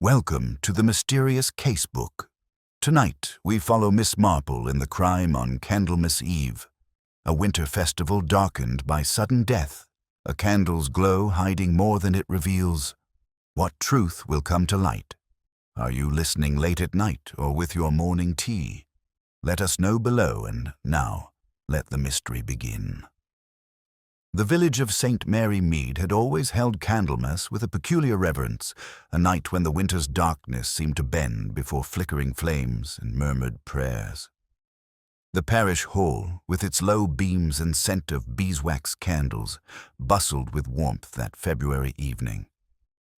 Welcome to the mysterious casebook. Tonight, we follow Miss Marple in the crime on Candlemas Eve, a winter festival darkened by sudden death, a candle's glow hiding more than it reveals. What truth will come to light? Are you listening late at night or with your morning tea? Let us know below, and now, let the mystery begin. The village of St. Mary Mead had always held Candlemas with a peculiar reverence, a night when the winter's darkness seemed to bend before flickering flames and murmured prayers. The parish hall, with its low beams and scent of beeswax candles, bustled with warmth that February evening.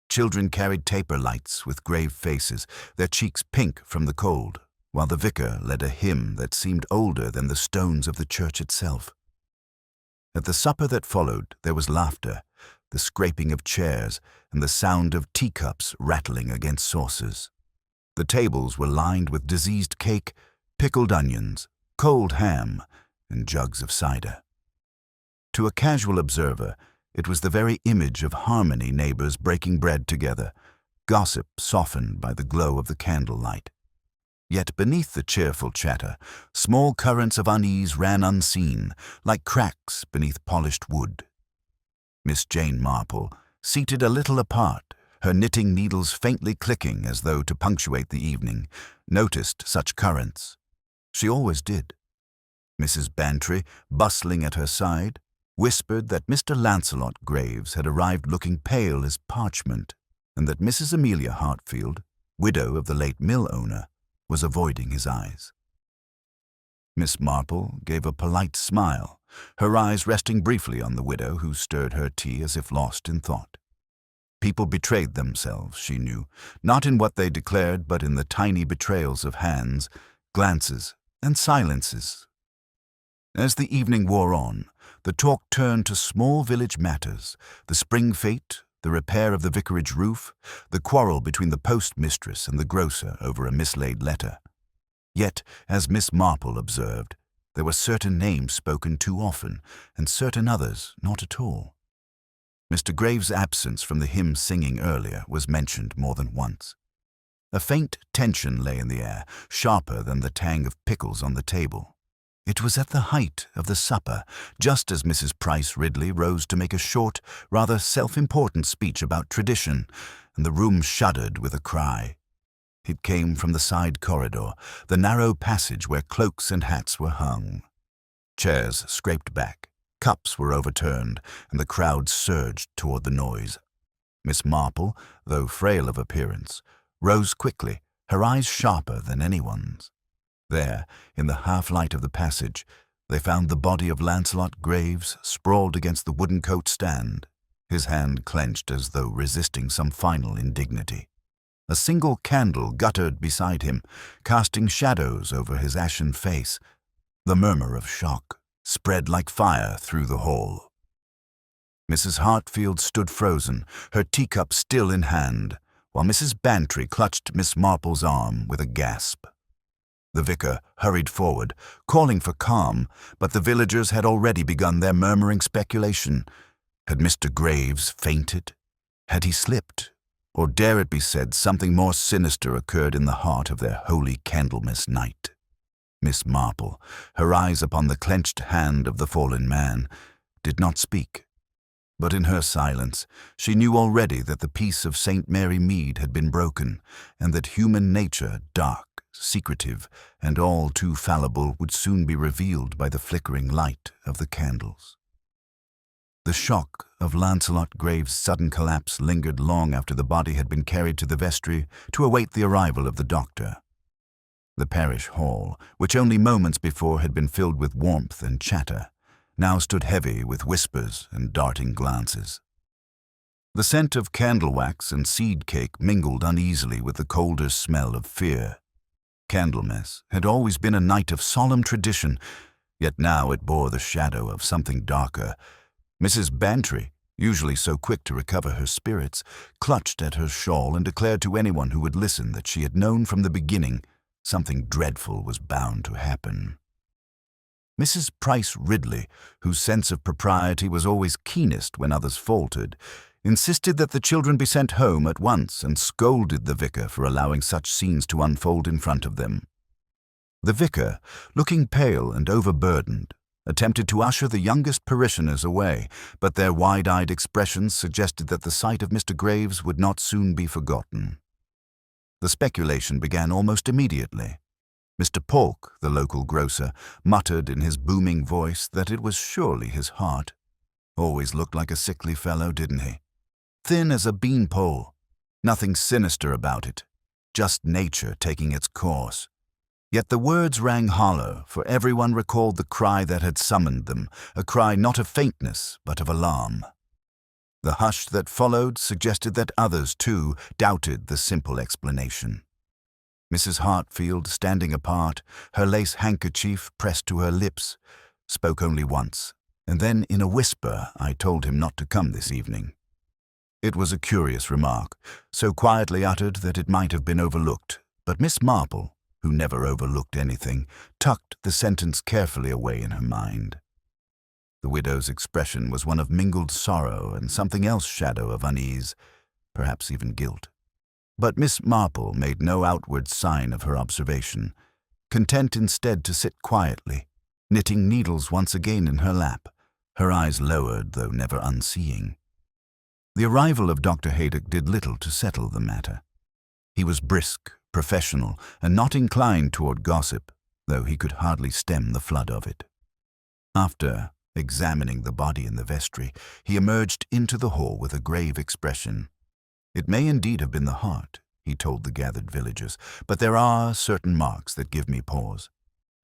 Children carried taper lights with grave faces, their cheeks pink from the cold, while the vicar led a hymn that seemed older than the stones of the church itself. At the supper that followed, there was laughter, the scraping of chairs, and the sound of teacups rattling against saucers. The tables were lined with diseased cake, pickled onions, cold ham, and jugs of cider. To a casual observer, it was the very image of harmony, neighbors breaking bread together, gossip softened by the glow of the candlelight. Yet beneath the cheerful chatter, small currents of unease ran unseen, like cracks beneath polished wood. Miss Jane Marple, seated a little apart, her knitting needles faintly clicking as though to punctuate the evening, noticed such currents. She always did. Mrs. Bantry, bustling at her side, whispered that Mr. Lancelot Graves had arrived looking pale as parchment, and that Mrs. Amelia Hartfield, widow of the late mill owner, was avoiding his eyes. Miss Marple gave a polite smile, her eyes resting briefly on the widow, who stirred her tea as if lost in thought. People betrayed themselves, she knew, not in what they declared, but in the tiny betrayals of hands, glances, and silences. As the evening wore on, the talk turned to small village matters, the spring fete, the repair of the vicarage roof, the quarrel between the postmistress and the grocer over a mislaid letter. Yet, as Miss Marple observed, there were certain names spoken too often, and certain others not at all. Mr. Graves' absence from the hymn singing earlier was mentioned more than once. A faint tension lay in the air, sharper than the tang of pickles on the table. It was at the height of the supper, just as Mrs. Price Ridley rose to make a short, rather self-important speech about tradition, and the room shuddered with a cry. It came from the side corridor, the narrow passage where cloaks and hats were hung. Chairs scraped back, cups were overturned, and the crowd surged toward the noise. Miss Marple, though frail of appearance, rose quickly, her eyes sharper than anyone's. There, in the half-light of the passage, they found the body of Lancelot Graves sprawled against the wooden coat stand, his hand clenched as though resisting some final indignity. A single candle guttered beside him, casting shadows over his ashen face. The murmur of shock spread like fire through the hall. Mrs. Hartfield stood frozen, her teacup still in hand, while Mrs. Bantry clutched Miss Marple's arm with a gasp. The vicar hurried forward, calling for calm, but the villagers had already begun their murmuring speculation. Had Mr. Graves fainted? Had he slipped? Or dare it be said something more sinister occurred in the heart of their holy Candlemas night? Miss Marple, her eyes upon the clenched hand of the fallen man, did not speak. But in her silence, she knew already that the peace of St. Mary Mead had been broken, and that human nature, dark, secretive, and all too fallible, would soon be revealed by the flickering light of the candles. The shock of Lancelot Graves' sudden collapse lingered long after the body had been carried to the vestry to await the arrival of the doctor. The parish hall, which only moments before had been filled with warmth and chatter, now stood heavy with whispers and darting glances. The scent of candle wax and seed cake mingled uneasily with the colder smell of fear. Candlemas had always been a night of solemn tradition, yet now it bore the shadow of something darker. Mrs. Bantry, usually so quick to recover her spirits, clutched at her shawl and declared to anyone who would listen that she had known from the beginning something dreadful was bound to happen. Mrs. Price Ridley, whose sense of propriety was always keenest when others faltered, insisted that the children be sent home at once and scolded the vicar for allowing such scenes to unfold in front of them. The vicar, looking pale and overburdened, attempted to usher the youngest parishioners away, but their wide-eyed expressions suggested that the sight of Mr. Graves would not soon be forgotten. The speculation began almost immediately. Mr. Polk, the local grocer, muttered in his booming voice that it was surely his heart. Always looked like a sickly fellow, didn't he? Thin as a beanpole. Nothing sinister about it. Just nature taking its course. Yet the words rang hollow, for everyone recalled the cry that had summoned them, a cry not of faintness, but of alarm. The hush that followed suggested that others, too, doubted the simple explanation. Mrs. Hartfield, standing apart, her lace handkerchief pressed to her lips, spoke only once, and then in a whisper I told him not to come this evening. It was a curious remark, so quietly uttered that it might have been overlooked, but Miss Marple, who never overlooked anything, tucked the sentence carefully away in her mind. The widow's expression was one of mingled sorrow and something else shadow of unease, perhaps even guilt. But Miss Marple made no outward sign of her observation, content instead to sit quietly, knitting needles once again in her lap, her eyes lowered though never unseeing. The arrival of Dr. Haydock did little to settle the matter. He was brisk, professional, and not inclined toward gossip, though he could hardly stem the flood of it. After examining the body in the vestry, he emerged into the hall with a grave expression. It may indeed have been the heart, he told the gathered villagers, but there are certain marks that give me pause.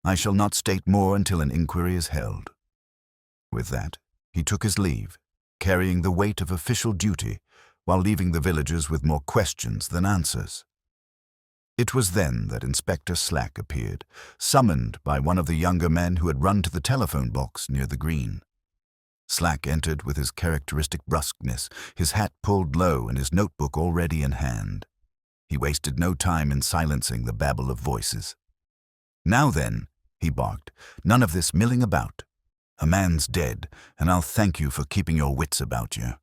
I shall not state more until an inquiry is held. With that, he took his leave, carrying the weight of official duty, while leaving the villagers with more questions than answers. It was then that Inspector Slack appeared, summoned by one of the younger men who had run to the telephone box near the green. Slack entered with his characteristic brusqueness, his hat pulled low and his notebook already in hand. He wasted no time in silencing the babble of voices. "Now then," he barked, "none of this milling about. A man's dead, and I'll thank you for keeping your wits about you.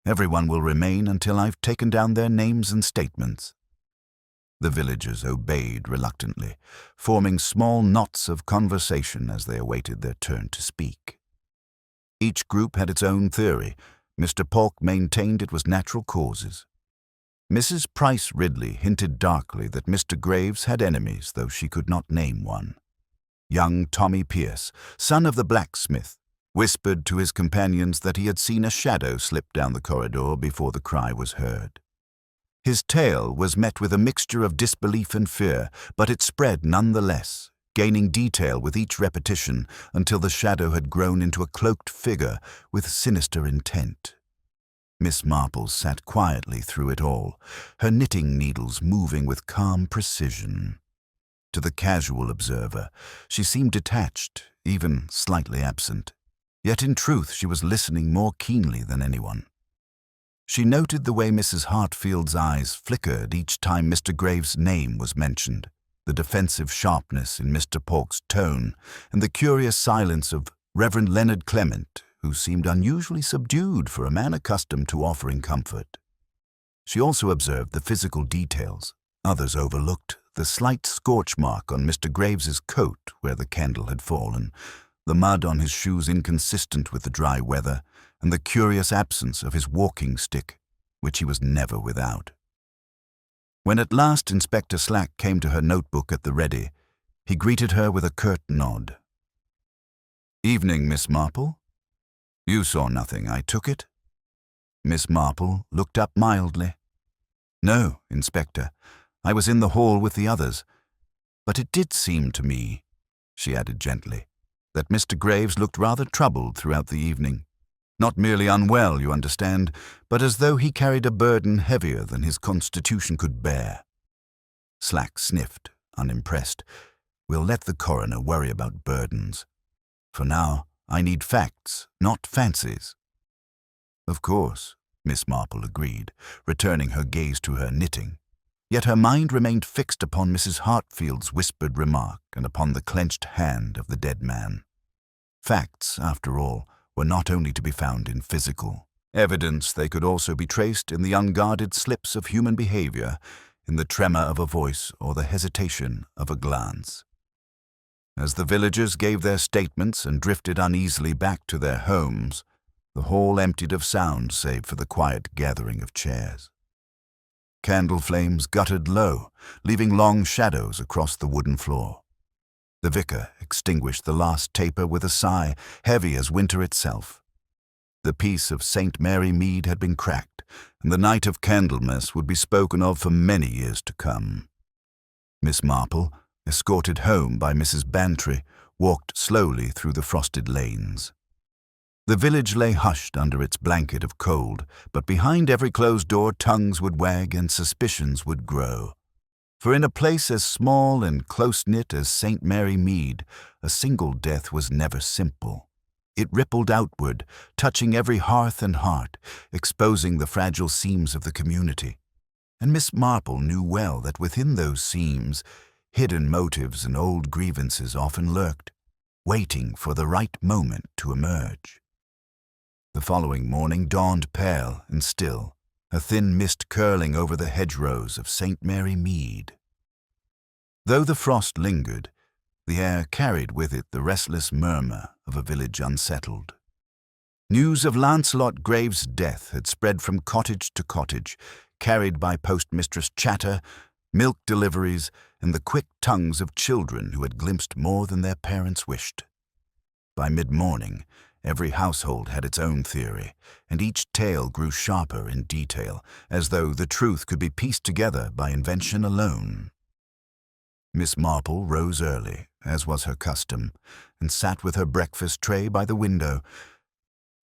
Everyone will remain until I've taken down their names and statements." The villagers obeyed reluctantly, forming small knots of conversation as they awaited their turn to speak. Each group had its own theory. Mr. Polk maintained it was natural causes. Mrs. Price Ridley hinted darkly that Mr. Graves had enemies, though she could not name one. Young Tommy Pierce, son of the blacksmith, whispered to his companions that he had seen a shadow slip down the corridor before the cry was heard. His tale was met with a mixture of disbelief and fear, but it spread nonetheless, gaining detail with each repetition until the shadow had grown into a cloaked figure with sinister intent. Miss Marple sat quietly through it all, her knitting needles moving with calm precision. To the casual observer, she seemed detached, even slightly absent. Yet in truth she was listening more keenly than anyone. She noted the way Mrs. Hartfield's eyes flickered each time Mr. Graves' name was mentioned, the defensive sharpness in Mr. Polk's tone, and the curious silence of Reverend Leonard Clement, who seemed unusually subdued for a man accustomed to offering comfort. She also observed the physical details. Others overlooked the slight scorch mark on Mr. Graves's coat where the candle had fallen, the mud on his shoes inconsistent with the dry weather, and the curious absence of his walking stick, which he was never without. When at last Inspector Slack came to her notebook at the ready, he greeted her with a curt nod. "Evening, Miss Marple. You saw nothing, I took it?" Miss Marple looked up mildly. "No, Inspector. I was in the hall with the others. But it did seem to me," she added gently, "that Mr. Graves looked rather troubled throughout the evening. Not merely unwell, you understand, but as though he carried a burden heavier than his constitution could bear." Slack sniffed, unimpressed. "We'll let the coroner worry about burdens. For now, I need facts, not fancies." "Of course," Miss Marple agreed, returning her gaze to her knitting. Yet her mind remained fixed upon Mrs. Hartfield's whispered remark and upon the clenched hand of the dead man. Facts, after all, were not only to be found in physical, Evidence they could also be traced in the unguarded slips of human behavior, in the tremor of a voice or the hesitation of a glance. As the villagers gave their statements and drifted uneasily back to their homes, the hall emptied of sound save for the quiet gathering of chairs. Candle flames guttered low, leaving long shadows across the wooden floor. The vicar extinguished the last taper with a sigh, heavy as winter itself. The peace of St. Mary Mead had been cracked, and the night of Candlemas would be spoken of for many years to come. Miss Marple, escorted home by Mrs. Bantry, walked slowly through the frosted lanes. The village lay hushed under its blanket of cold, but behind every closed door tongues would wag and suspicions would grow. For in a place as small and close-knit as St. Mary Mead, a single death was never simple. It rippled outward, touching every hearth and heart, exposing the fragile seams of the community. And Miss Marple knew well that within those seams, hidden motives and old grievances often lurked, waiting for the right moment to emerge. The following morning dawned pale and still, a thin mist curling over the hedgerows of St. Mary Mead. Though the frost lingered, the air carried with it the restless murmur of a village unsettled. News of Lancelot Graves' death had spread from cottage to cottage, carried by postmistress chatter, milk deliveries, and the quick tongues of children who had glimpsed more than their parents wished. By mid-morning, every household had its own theory, and each tale grew sharper in detail, as though the truth could be pieced together by invention alone. Miss Marple rose early, as was her custom, and sat with her breakfast tray by the window.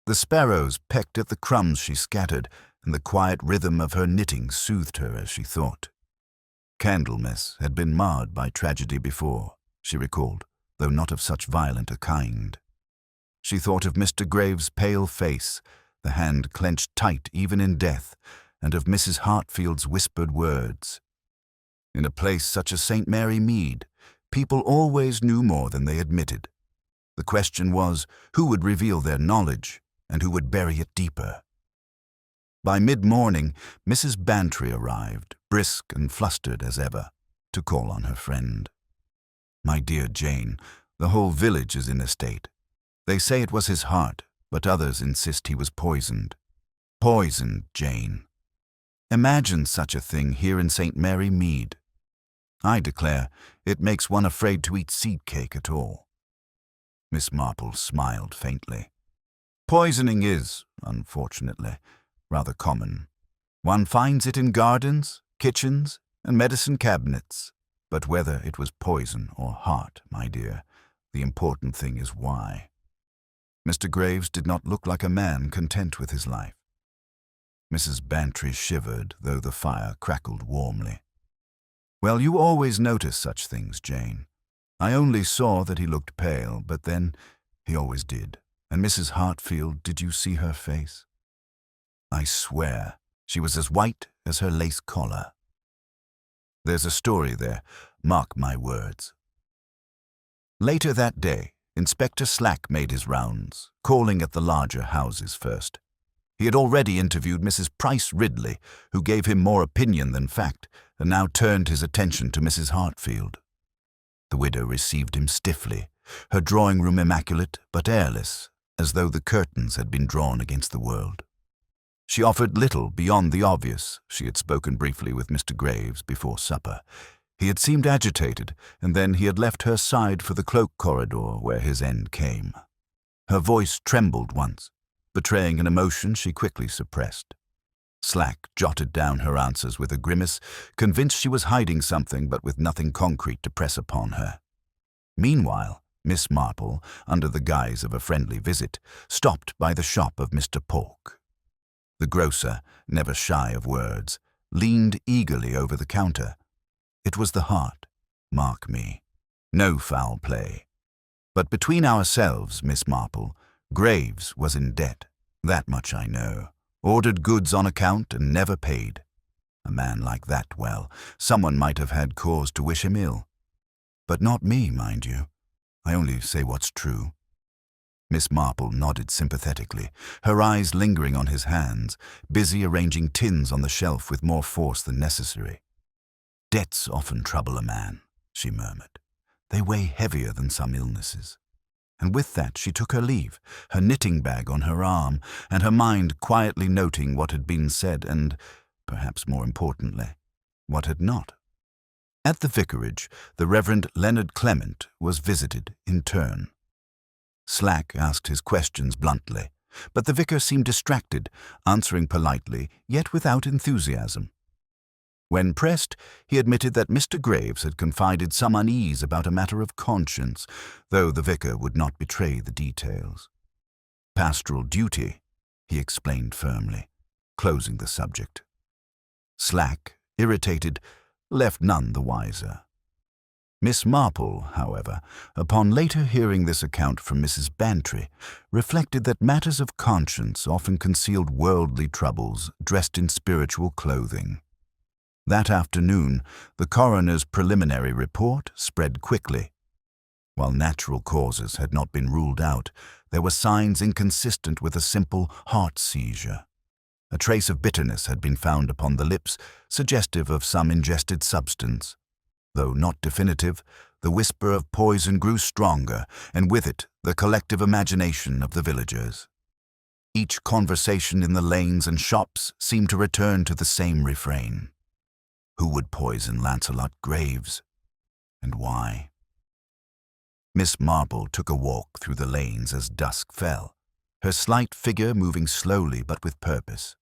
The sparrows pecked at the crumbs she scattered, and the quiet rhythm of her knitting soothed her as she thought. Candlemas had been marred by tragedy before, she recalled, though not of such violent a kind. She thought of Mr. Graves' pale face, the hand clenched tight even in death, and of Mrs. Hartfield's whispered words. In a place such as St. Mary Mead, people always knew more than they admitted. The question was, who would reveal their knowledge, and who would bury it deeper? By mid-morning, Mrs. Bantry arrived, brisk and flustered as ever, to call on her friend. "My dear Jane, the whole village is in a state. They say it was his heart, but others insist he was poisoned. Poisoned, Jane. Imagine such a thing here in St. Mary Mead. I declare, it makes one afraid to eat seed cake at all." Miss Marple smiled faintly. "Poisoning is, unfortunately, rather common. One finds it in gardens, kitchens, and medicine cabinets. But whether it was poison or heart, my dear, the important thing is why. Mr. Graves did not look like a man content with his life." Mrs. Bantry shivered, though the fire crackled warmly. "Well, you always notice such things, Jane. I only saw that he looked pale, but then he always did. And Mrs. Hartfield, did you see her face? I swear, she was as white as her lace collar. There's a story there, mark my words." Later that day, Inspector Slack made his rounds, calling at the larger houses first. He had already interviewed Mrs. Price Ridley, who gave him more opinion than fact, and now turned his attention to Mrs. Hartfield. The widow received him stiffly, her drawing-room immaculate but airless, as though the curtains had been drawn against the world. She offered little beyond the obvious. She had spoken briefly with Mr. Graves before supper. He had seemed agitated, and then he had left her side for the cloak corridor where his end came. Her voice trembled once, betraying an emotion she quickly suppressed. Slack jotted down her answers with a grimace, convinced she was hiding something but with nothing concrete to press upon her. Meanwhile, Miss Marple, under the guise of a friendly visit, stopped by the shop of Mr. Polk. The grocer, never shy of words, leaned eagerly over the counter. It was the heart, mark me. No foul play. But between ourselves, Miss Marple, Graves was in debt. That much I know. Ordered goods on account and never paid. A man like that, well, someone might have had cause to wish him ill. But not me, mind you. I only say what's true. Miss Marple nodded sympathetically, her eyes lingering on his hands, busy arranging tins on the shelf with more force than necessary. "Debts often trouble a man," she murmured. "They weigh heavier than some illnesses." And with that she took her leave, her knitting bag on her arm, and her mind quietly noting what had been said and, perhaps more importantly, what had not. At the vicarage, the Reverend Leonard Clement was visited in turn. Slack asked his questions bluntly, but the vicar seemed distracted, answering politely, yet without enthusiasm. When pressed, he admitted that Mr. Graves had confided some unease about a matter of conscience, though the vicar would not betray the details. "Pastoral duty," he explained firmly, closing the subject. Slack, irritated, left none the wiser. Miss Marple, however, upon later hearing this account from Mrs. Bantry, reflected that matters of conscience often concealed worldly troubles dressed in spiritual clothing. That afternoon, the coroner's preliminary report spread quickly. While natural causes had not been ruled out, there were signs inconsistent with a simple heart seizure. A trace of bitterness had been found upon the lips, suggestive of some ingested substance. Though not definitive, the whisper of poison grew stronger, and with it the collective imagination of the villagers. Each conversation in the lanes and shops seemed to return to the same refrain. Who would poison Lancelot Graves, and why? Miss Marple took a walk through the lanes as dusk fell, her slight figure moving slowly but with purpose.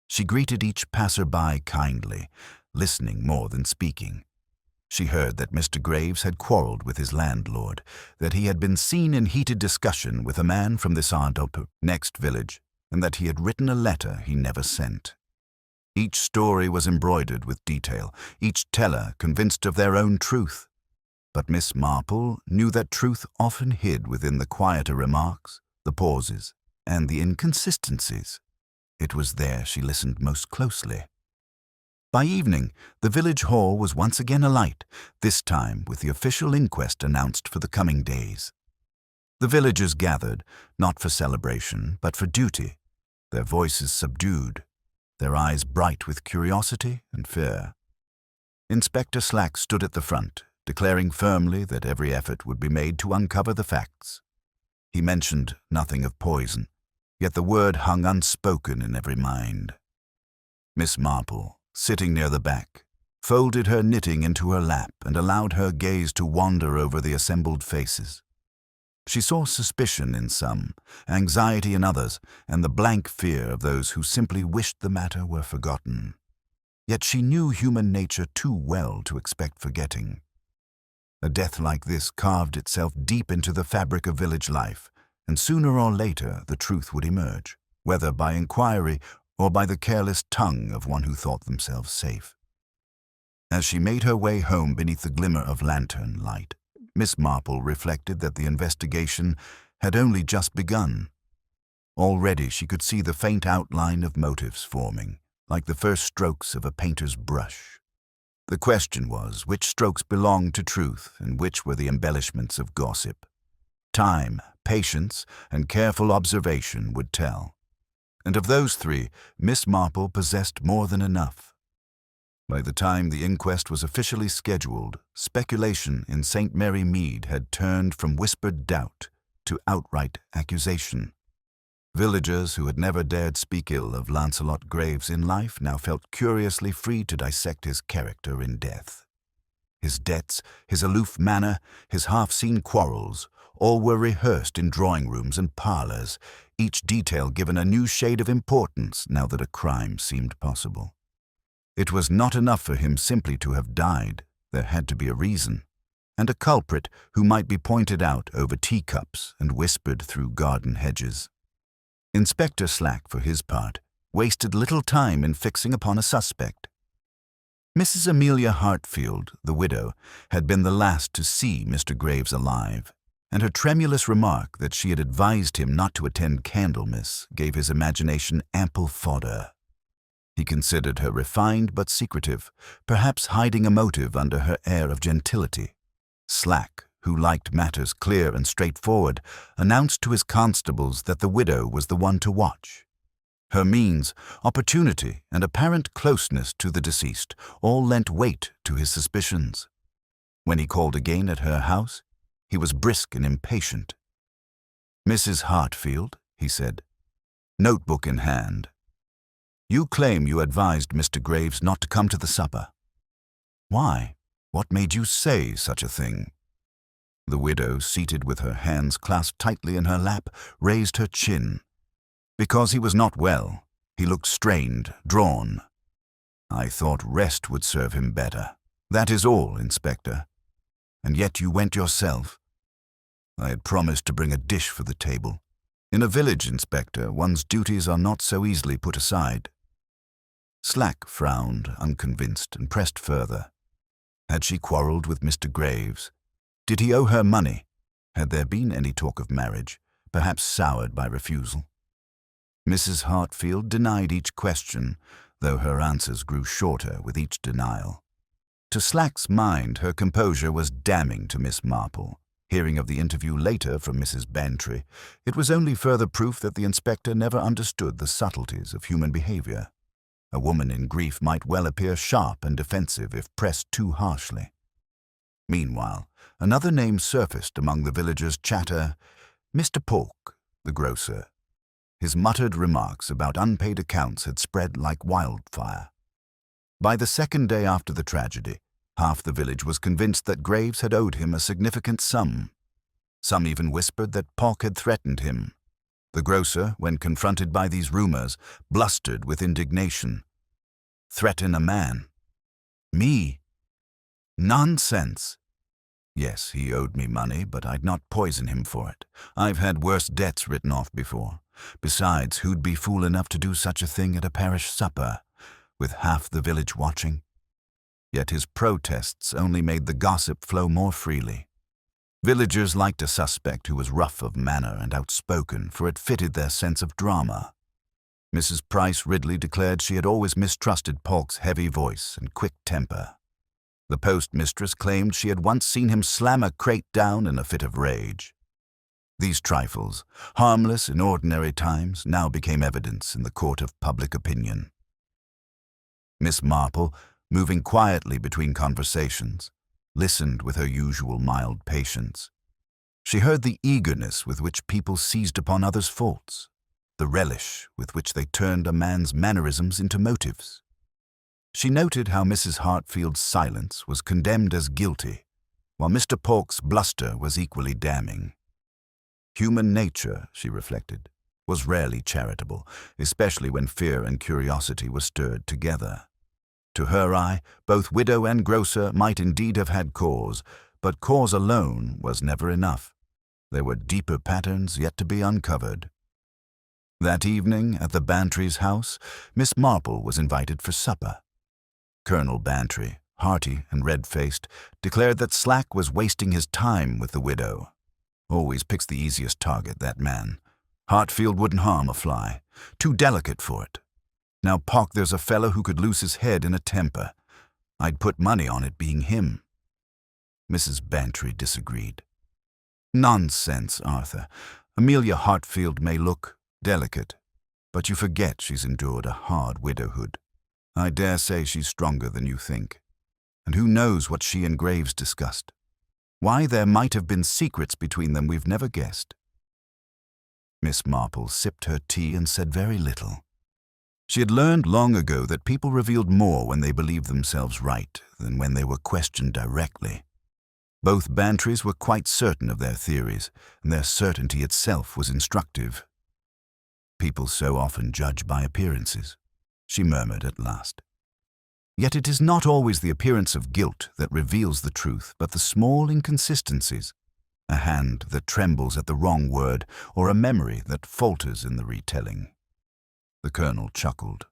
She greeted each passer-by kindly, listening more than speaking. She heard that Mr. Graves had quarreled with his landlord, that he had been seen in heated discussion with a man from this next village, and that he had written a letter he never sent. Each story was embroidered with detail, each teller convinced of their own truth. But Miss Marple knew that truth often hid within the quieter remarks, the pauses, and the inconsistencies. It was there she listened most closely. By evening, the village hall was once again alight, this time with the official inquest announced for the coming days. The villagers gathered, not for celebration, but for duty, their voices subdued, their eyes bright with curiosity and fear. Inspector Slack stood at the front, declaring firmly that every effort would be made to uncover the facts. He mentioned nothing of poison, yet the word hung unspoken in every mind. Miss Marple, sitting near the back, folded her knitting into her lap and allowed her gaze to wander over the assembled faces. She saw suspicion in some, anxiety in others, and the blank fear of those who simply wished the matter were forgotten. Yet she knew human nature too well to expect forgetting. A death like this carved itself deep into the fabric of village life, and sooner or later the truth would emerge, whether by inquiry or by the careless tongue of one who thought themselves safe. As she made her way home beneath the glimmer of lantern light, Miss Marple reflected that the investigation had only just begun. Already she could see the faint outline of motives forming, like the first strokes of a painter's brush. The question was which strokes belonged to truth and which were the embellishments of gossip. Time, patience, and careful observation would tell. And of those three, Miss Marple possessed more than enough. By the time the inquest was officially scheduled, speculation in St. Mary Mead had turned from whispered doubt to outright accusation. Villagers who had never dared speak ill of Lancelot Graves in life now felt curiously free to dissect his character in death. His debts, his aloof manner, his half-seen quarrels, all were rehearsed in drawing-rooms and parlors, each detail given a new shade of importance now that a crime seemed possible. It was not enough for him simply to have died. There had to be a reason, and a culprit who might be pointed out over teacups and whispered through garden hedges. Inspector Slack, for his part, wasted little time in fixing upon a suspect. Mrs. Amelia Hartfield, the widow, had been the last to see Mr. Graves alive, and her tremulous remark that she had advised him not to attend Candlemas gave his imagination ample fodder. He considered her refined but secretive, perhaps hiding a motive under her air of gentility. Slack, who liked matters clear and straightforward, announced to his constables that the widow was the one to watch. Her means, opportunity, and apparent closeness to the deceased all lent weight to his suspicions. When he called again at her house, he was brisk and impatient. "Mrs. Hartfield," he said, notebook in hand, "you claim you advised Mr. Graves not to come to the supper. Why? What made you say such a thing?" The widow, seated with her hands clasped tightly in her lap, raised her chin. "Because he was not well. He looked strained, drawn. I thought rest would serve him better. That is all, Inspector. And yet you went yourself." "I had promised to bring a dish for the table. In a village, Inspector, one's duties are not so easily put aside." Slack frowned, unconvinced, and pressed further. Had she quarrelled with Mr. Graves? Did he owe her money? Had there been any talk of marriage, perhaps soured by refusal? Mrs. Hartfield denied each question, though her answers grew shorter with each denial. To Slack's mind, her composure was damning to Miss Marple. Hearing of the interview later from Mrs. Bantry, it was only further proof that the inspector never understood the subtleties of human behavior. A woman in grief might well appear sharp and defensive if pressed too harshly. Meanwhile, another name surfaced among the villagers' chatter: Mr. Polk, the grocer. His muttered remarks about unpaid accounts had spread like wildfire. By the second day after the tragedy, half the village was convinced that Graves had owed him a significant sum. Some even whispered that Polk had threatened him. The grocer, when confronted by these rumors, blustered with indignation. "Threaten a man? Me? Nonsense! Yes, he owed me money, but I'd not poison him for it. I've had worse debts written off before. Besides, who'd be fool enough to do such a thing at a parish supper, with half the village watching?" Yet his protests only made the gossip flow more freely. Villagers liked a suspect who was rough of manner and outspoken, for it fitted their sense of drama. Mrs. Price Ridley declared she had always mistrusted Polk's heavy voice and quick temper. The postmistress claimed she had once seen him slam a crate down in a fit of rage. These trifles, harmless in ordinary times, now became evidence in the court of public opinion. Miss Marple, moving quietly between conversations, listened with her usual mild patience. She heard the eagerness with which people seized upon others' faults, the relish with which they turned a man's mannerisms into motives. She noted how Mrs. Hartfield's silence was condemned as guilty, while Mr. Polk's bluster was equally damning. Human nature, she reflected, was rarely charitable, especially when fear and curiosity were stirred together. To her eye, both widow and grocer might indeed have had cause, but cause alone was never enough. There were deeper patterns yet to be uncovered. That evening, at the Bantry's house, Miss Marple was invited for supper. Colonel Bantry, hearty and red-faced, declared that Slack was wasting his time with the widow. Always picks the easiest target, that man. Hartfield wouldn't harm a fly. Too delicate for it. Now, Pock, there's a fellow who could lose his head in a temper. I'd put money on it being him. Mrs. Bantry disagreed. "Nonsense, Arthur. Amelia Hartfield may look delicate, but you forget she's endured a hard widowhood. I dare say she's stronger than you think. And who knows what she and Graves discussed? Why there might have been secrets between them we've never guessed." Miss Marple sipped her tea and said very little. She had learned long ago that people revealed more when they believed themselves right than when they were questioned directly. Both Bantrys were quite certain of their theories, and their certainty itself was instructive. "People so often judge by appearances," she murmured at last. "Yet it is not always the appearance of guilt that reveals the truth, but the small inconsistencies, a hand that trembles at the wrong word, or a memory that falters in the retelling." The colonel chuckled.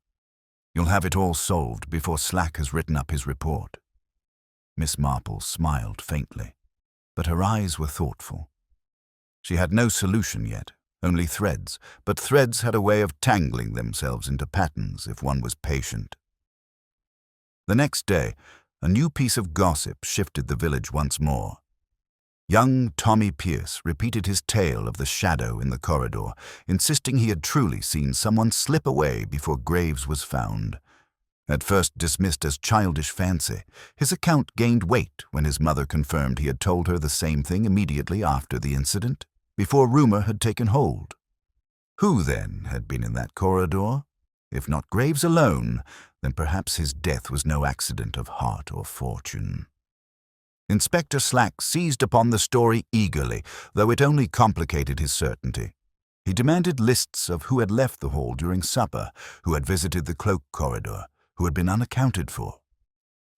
"You'll have it all solved before Slack has written up his report." Miss Marple smiled faintly, but her eyes were thoughtful. She had no solution yet, only threads, but threads had a way of tangling themselves into patterns if one was patient. The next day, a new piece of gossip shifted the village once more. Young Tommy Pierce repeated his tale of the shadow in the corridor, insisting he had truly seen someone slip away before Graves was found. At first dismissed as childish fancy, his account gained weight when his mother confirmed he had told her the same thing immediately after the incident, before rumor had taken hold. Who, then, had been in that corridor? If not Graves alone, then perhaps his death was no accident of heart or fortune. Inspector Slack seized upon the story eagerly, though it only complicated his certainty. He demanded lists of who had left the hall during supper, who had visited the cloak corridor, who had been unaccounted for.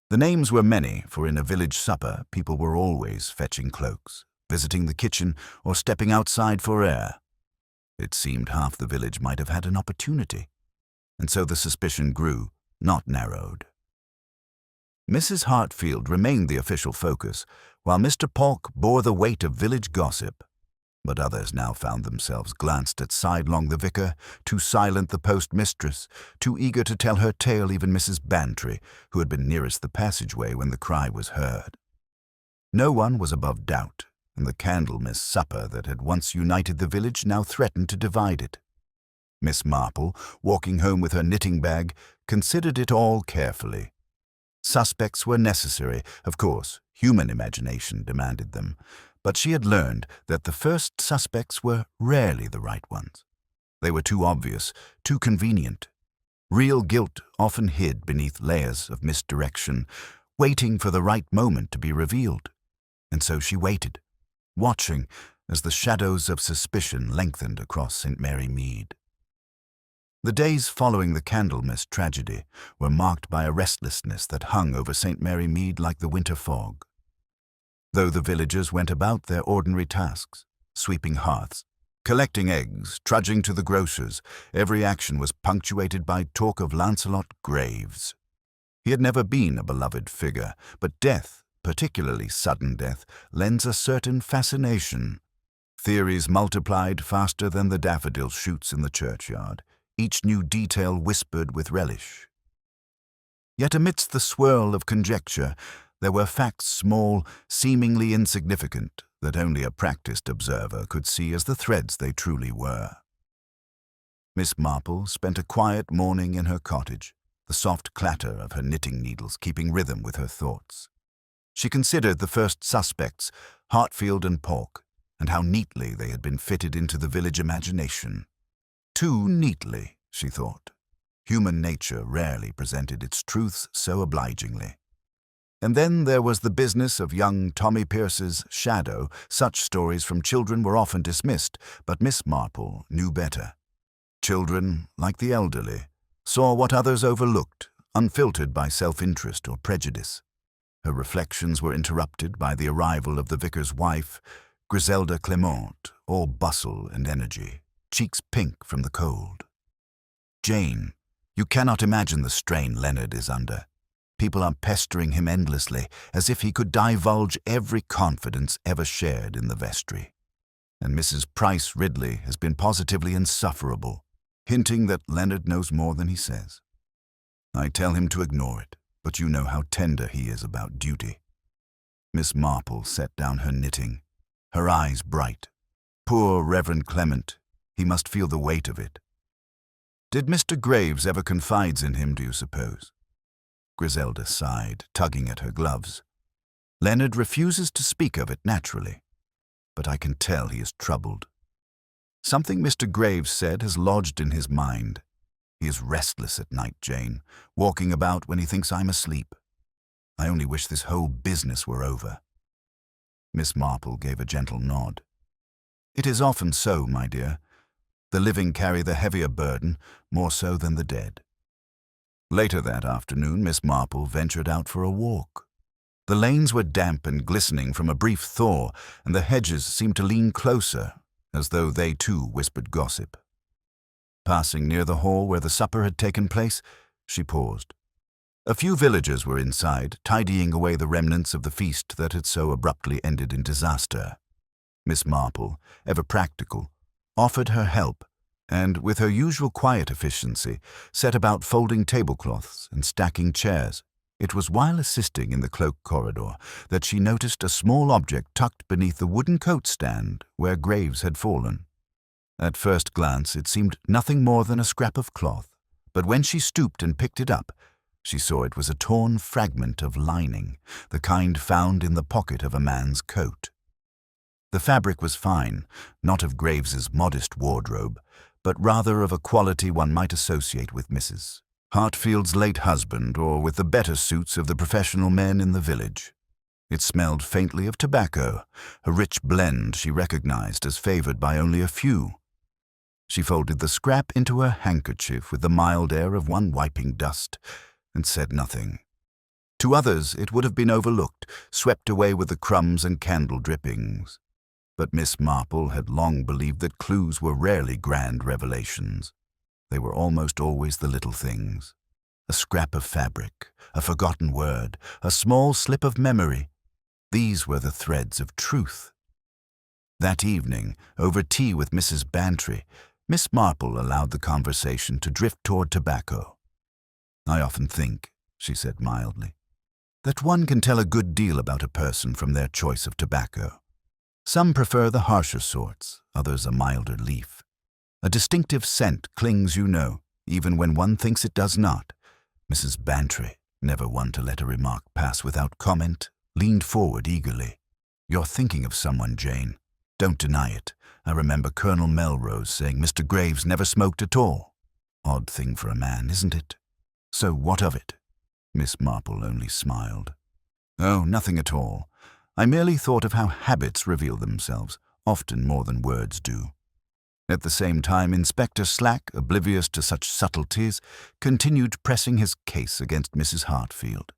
The names were many, for in a village supper people were always fetching cloaks, visiting the kitchen, or stepping outside for air. It seemed half the village might have had an opportunity, and so the suspicion grew, not narrowed. Mrs. Hartfield remained the official focus, while Mr. Polk bore the weight of village gossip. But others now found themselves glanced at sidelong the vicar, too silent the postmistress, too eager to tell her tale even Mrs. Bantry, who had been nearest the passageway when the cry was heard. No one was above doubt, and the Candlemas supper that had once united the village now threatened to divide it. Miss Marple, walking home with her knitting bag, considered it all carefully. Suspects were necessary, of course, human imagination demanded them, but she had learned that the first suspects were rarely the right ones. They were too obvious, too convenient. Real guilt often hid beneath layers of misdirection, waiting for the right moment to be revealed. And so she waited, watching as the shadows of suspicion lengthened across St. Mary Mead. The days following the Candlemas tragedy were marked by a restlessness that hung over St. Mary Mead like the winter fog. Though the villagers went about their ordinary tasks, sweeping hearths, collecting eggs, trudging to the grocer's, every action was punctuated by talk of Lancelot Graves. He had never been a beloved figure, but death, particularly sudden death, lends a certain fascination. Theories multiplied faster than the daffodil shoots in the churchyard, each new detail whispered with relish. Yet amidst the swirl of conjecture, there were facts small, seemingly insignificant, that only a practiced observer could see as the threads they truly were. Miss Marple spent a quiet morning in her cottage, the soft clatter of her knitting needles keeping rhythm with her thoughts. She considered the first suspects, Hartfield and Polk, and how neatly they had been fitted into the village imagination. Too neatly, she thought. Human nature rarely presented its truths so obligingly. And then there was the business of young Tommy Pierce's shadow. Such stories from children were often dismissed, but Miss Marple knew better. Children, like the elderly, saw what others overlooked, unfiltered by self-interest or prejudice. Her reflections were interrupted by the arrival of the vicar's wife, Griselda Clement, all bustle and energy, cheeks pink from the cold. "Jane, you cannot imagine the strain Leonard is under. People are pestering him endlessly, as if he could divulge every confidence ever shared in the vestry. And Mrs. Price Ridley has been positively insufferable, hinting that Leonard knows more than he says. I tell him to ignore it, but you know how tender he is about duty." Miss Marple set down her knitting, her eyes bright. Poor Reverend Clement, he must feel the weight of it. "Did Mr. Graves ever confide in him, do you suppose?" Griselda sighed, tugging at her gloves. "Leonard refuses to speak of it naturally, but I can tell he is troubled. Something Mr. Graves said has lodged in his mind. He is restless at night, Jane, walking about when he thinks I'm asleep. I only wish this whole business were over." Miss Marple gave a gentle nod. "It is often so, my dear. The living carry the heavier burden, more so than the dead." Later that afternoon, Miss Marple ventured out for a walk. The lanes were damp and glistening from a brief thaw, and the hedges seemed to lean closer, as though they too whispered gossip. Passing near the hall where the supper had taken place, she paused. A few villagers were inside, tidying away the remnants of the feast that had so abruptly ended in disaster. Miss Marple, ever practical, offered her help, and, with her usual quiet efficiency, set about folding tablecloths and stacking chairs, It was while assisting in the cloak corridor that she noticed a small object tucked beneath the wooden coat stand where Graves had fallen. At first glance, it seemed nothing more than a scrap of cloth, but when she stooped and picked it up, she saw it was a torn fragment of lining, the kind found in the pocket of a man's coat. The fabric was fine, not of Graves's modest wardrobe, but rather of a quality one might associate with Mrs. Hartfield's late husband, or with the better suits of the professional men in the village. It smelled faintly of tobacco, a rich blend she recognized as favored by only a few. She folded the scrap into her handkerchief with the mild air of one wiping dust, and said nothing. To others it would have been overlooked, swept away with the crumbs and candle drippings. But Miss Marple had long believed that clues were rarely grand revelations. They were almost always the little things. A scrap of fabric, a forgotten word, a small slip of memory. These were the threads of truth. That evening, over tea with Mrs. Bantry, Miss Marple allowed the conversation to drift toward tobacco. "I often think," she said mildly, "that one can tell a good deal about a person from their choice of tobacco. Some prefer the harsher sorts, others a milder leaf. A distinctive scent clings, you know, even when one thinks it does not." Mrs. Bantry, never one to let a remark pass without comment, leaned forward eagerly. "You're thinking of someone, Jane. Don't deny it. I remember Colonel Melrose saying Mr. Graves never smoked at all. Odd thing for a man, isn't it? So what of it?" Miss Marple only smiled. "Oh, nothing at all. I merely thought of how habits reveal themselves, often more than words do." At the same time, Inspector Slack, oblivious to such subtleties, continued pressing his case against Mrs. Hartfield.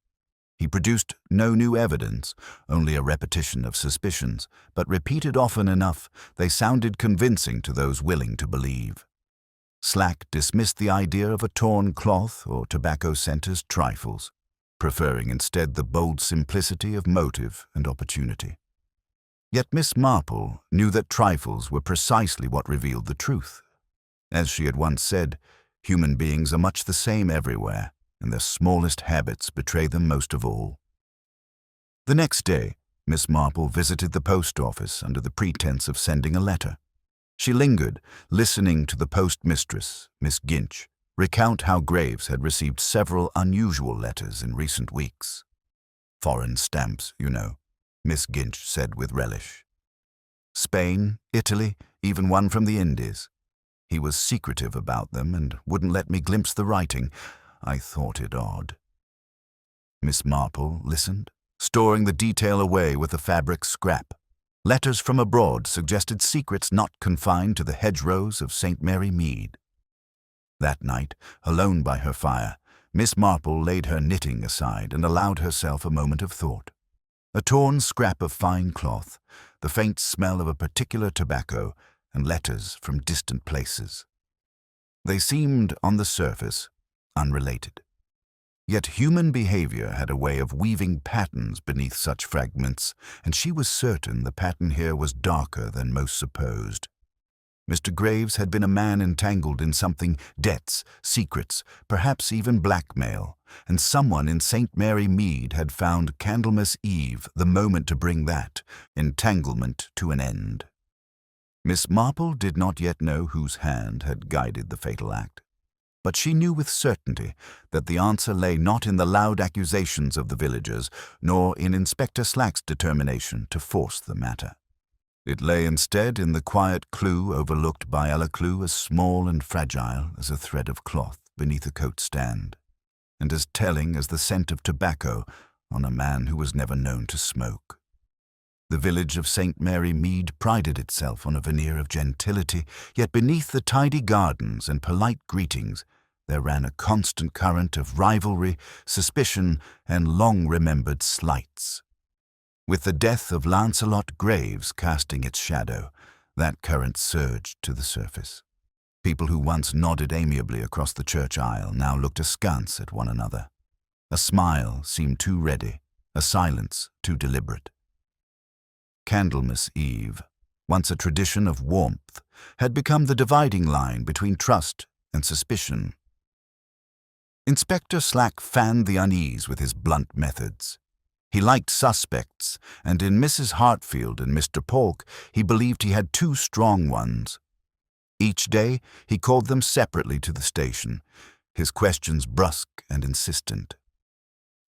He produced no new evidence, only a repetition of suspicions, but repeated often enough, they sounded convincing to those willing to believe. Slack dismissed the idea of a torn cloth or tobacco scent as trifles, preferring instead the bold simplicity of motive and opportunity. Yet Miss Marple knew that trifles were precisely what revealed the truth. As she had once said, human beings are much the same everywhere, and their smallest habits betray them most of all. The next day, Miss Marple visited the post office under the pretense of sending a letter. She lingered, listening to the postmistress, Miss Ginch, recount how Graves had received several unusual letters in recent weeks. "Foreign stamps, you know," Miss Ginch said with relish. "Spain, Italy, even one from the Indies. He was secretive about them and wouldn't let me glimpse the writing. I thought it odd." Miss Marple listened, storing the detail away with the fabric scrap. Letters from abroad suggested secrets not confined to the hedgerows of St. Mary Mead. That night, alone by her fire, Miss Marple laid her knitting aside and allowed herself a moment of thought. A torn scrap of fine cloth, the faint smell of a particular tobacco, and letters from distant places. They seemed, on the surface, unrelated. Yet human behavior had a way of weaving patterns beneath such fragments, and she was certain the pattern here was darker than most supposed. Mr. Graves had been a man entangled in something, debts, secrets, perhaps even blackmail, and someone in St. Mary Mead had found Candlemas Eve the moment to bring that entanglement to an end. Miss Marple did not yet know whose hand had guided the fatal act, but she knew with certainty that the answer lay not in the loud accusations of the villagers, nor in Inspector Slack's determination to force the matter. It lay instead in the quiet clue overlooked by a clue as small and fragile as a thread of cloth beneath a coat stand, and as telling as the scent of tobacco on a man who was never known to smoke. The village of St. Mary Mead prided itself on a veneer of gentility, yet beneath the tidy gardens and polite greetings there ran a constant current of rivalry, suspicion, and long-remembered slights. With the death of Lancelot Graves casting its shadow, that current surged to the surface. People who once nodded amiably across the church aisle now looked askance at one another. A smile seemed too ready, a silence too deliberate. Candlemas Eve, once a tradition of warmth, had become the dividing line between trust and suspicion. Inspector Slack fanned the unease with his blunt methods. He liked suspects, and in Mrs. Hartfield and Mr. Polk he believed he had two strong ones. Each day he called them separately to the station, his questions brusque and insistent.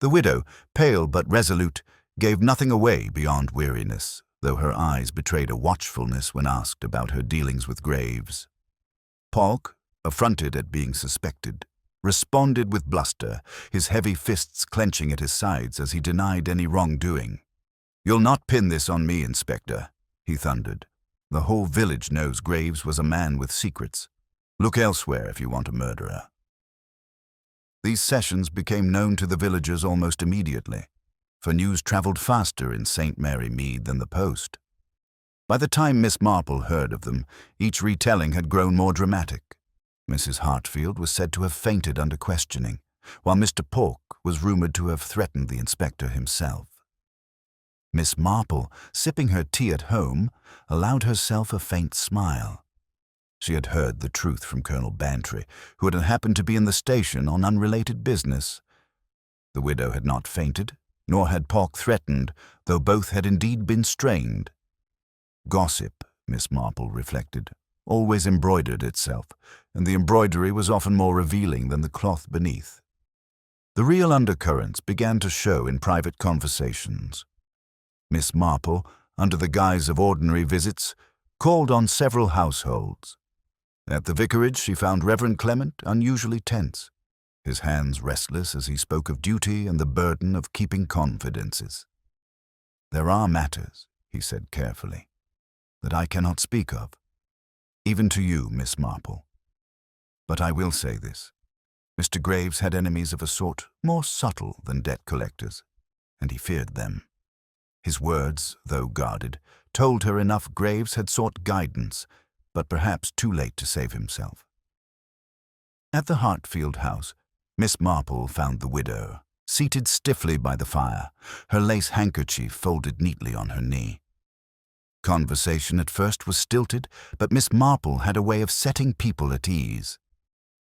The widow, pale but resolute, gave nothing away beyond weariness, though her eyes betrayed a watchfulness when asked about her dealings with Graves. Polk, affronted at being suspected, responded with bluster, his heavy fists clenching at his sides as he denied any wrongdoing. "You'll not pin this on me, Inspector," he thundered. "The whole village knows Graves was a man with secrets. Look elsewhere if you want a murderer." These sessions became known to the villagers almost immediately, for news travelled faster in St. Mary Mead than the post. By the time Miss Marple heard of them, each retelling had grown more dramatic. Mrs. Hartfield was said to have fainted under questioning, while Mr. Polk was rumoured to have threatened the inspector himself. Miss Marple, sipping her tea at home, allowed herself a faint smile. She had heard the truth from Colonel Bantry, who had happened to be in the station on unrelated business. The widow had not fainted, nor had Polk threatened, though both had indeed been strained. Gossip, Miss Marple reflected, always embroidered itself, and the embroidery was often more revealing than the cloth beneath. The real undercurrents began to show in private conversations. Miss Marple, under the guise of ordinary visits, called on several households. At the vicarage she found Reverend Clement unusually tense, his hands restless as he spoke of duty and the burden of keeping confidences. "There are matters," he said carefully, "that I cannot speak of, even to you, Miss Marple. But I will say this. Mr. Graves had enemies of a sort more subtle than debt collectors, and he feared them." His words, though guarded, told her enough Graves had sought guidance, but perhaps too late to save himself. At the Hartfield house, Miss Marple found the widow, seated stiffly by the fire, her lace handkerchief folded neatly on her knee. Conversation at first was stilted, but Miss Marple had a way of setting people at ease.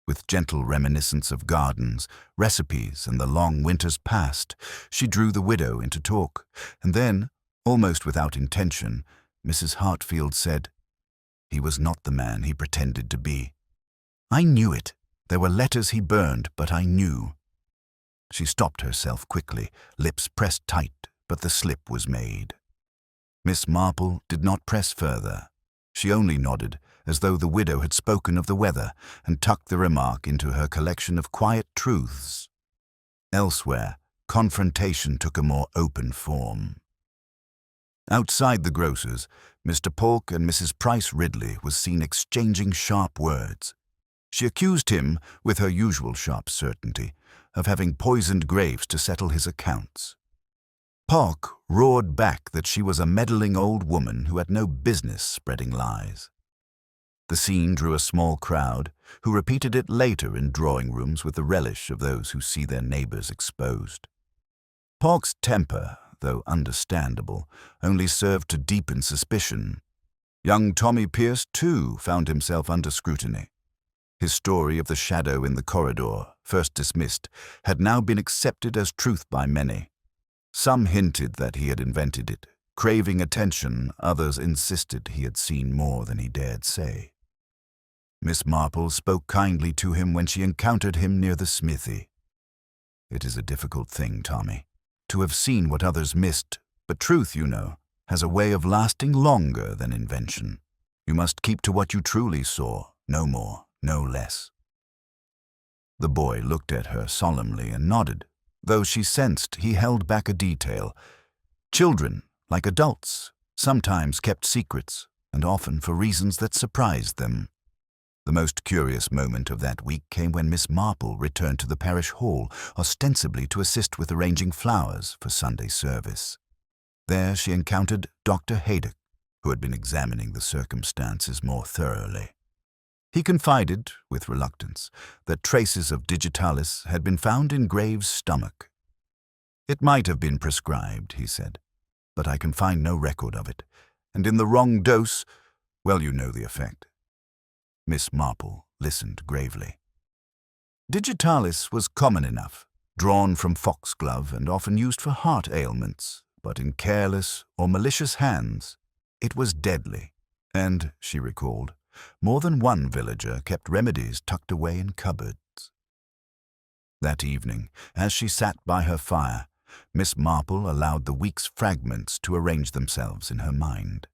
With gentle reminiscence of gardens, recipes, and the long winters past, she drew the widow into talk, and then, almost without intention, Mrs. Hartfield said, "He was not the man he pretended to be. I knew it. There were letters he burned, but I knew." She stopped herself quickly, lips pressed tight, but the slip was made. Miss Marple did not press further. She only nodded, as though the widow had spoken of the weather, and tucked the remark into her collection of quiet truths. Elsewhere, confrontation took a more open form. Outside the grocer's, Mr. Polk and Mrs. Price Ridley was seen exchanging sharp words. She accused him, with her usual sharp certainty, of having poisoned Graves to settle his accounts. Polk roared back that she was a meddling old woman who had no business spreading lies. The scene drew a small crowd, who repeated it later in drawing rooms with the relish of those who see their neighbors exposed. Polk's temper, though understandable, only served to deepen suspicion. Young Tommy Pierce, too, found himself under scrutiny. His story of the shadow in the corridor, first dismissed, had now been accepted as truth by many. Some hinted that he had invented it. Craving attention, others insisted he had seen more than he dared say. Miss Marple spoke kindly to him when she encountered him near the smithy. "It is a difficult thing, Tommy, to have seen what others missed, but truth, you know, has a way of lasting longer than invention. You must keep to what you truly saw, no more, no less." The boy looked at her solemnly and nodded, though she sensed he held back a detail. Children, like adults, sometimes kept secrets, and often for reasons that surprised them. The most curious moment of that week came when Miss Marple returned to the parish hall, ostensibly to assist with arranging flowers for Sunday service. There she encountered Dr. Haydock, who had been examining the circumstances more thoroughly. He confided, with reluctance, that traces of digitalis had been found in Graves' stomach. "It might have been prescribed," he said, "but I can find no record of it, and in the wrong dose, well, you know the effect." Miss Marple listened gravely. Digitalis was common enough, drawn from foxglove and often used for heart ailments, but in careless or malicious hands, it was deadly. And, she recalled, more than one villager kept remedies tucked away in cupboards. That evening, as she sat by her fire, Miss Marple allowed the week's fragments to arrange themselves in her mind.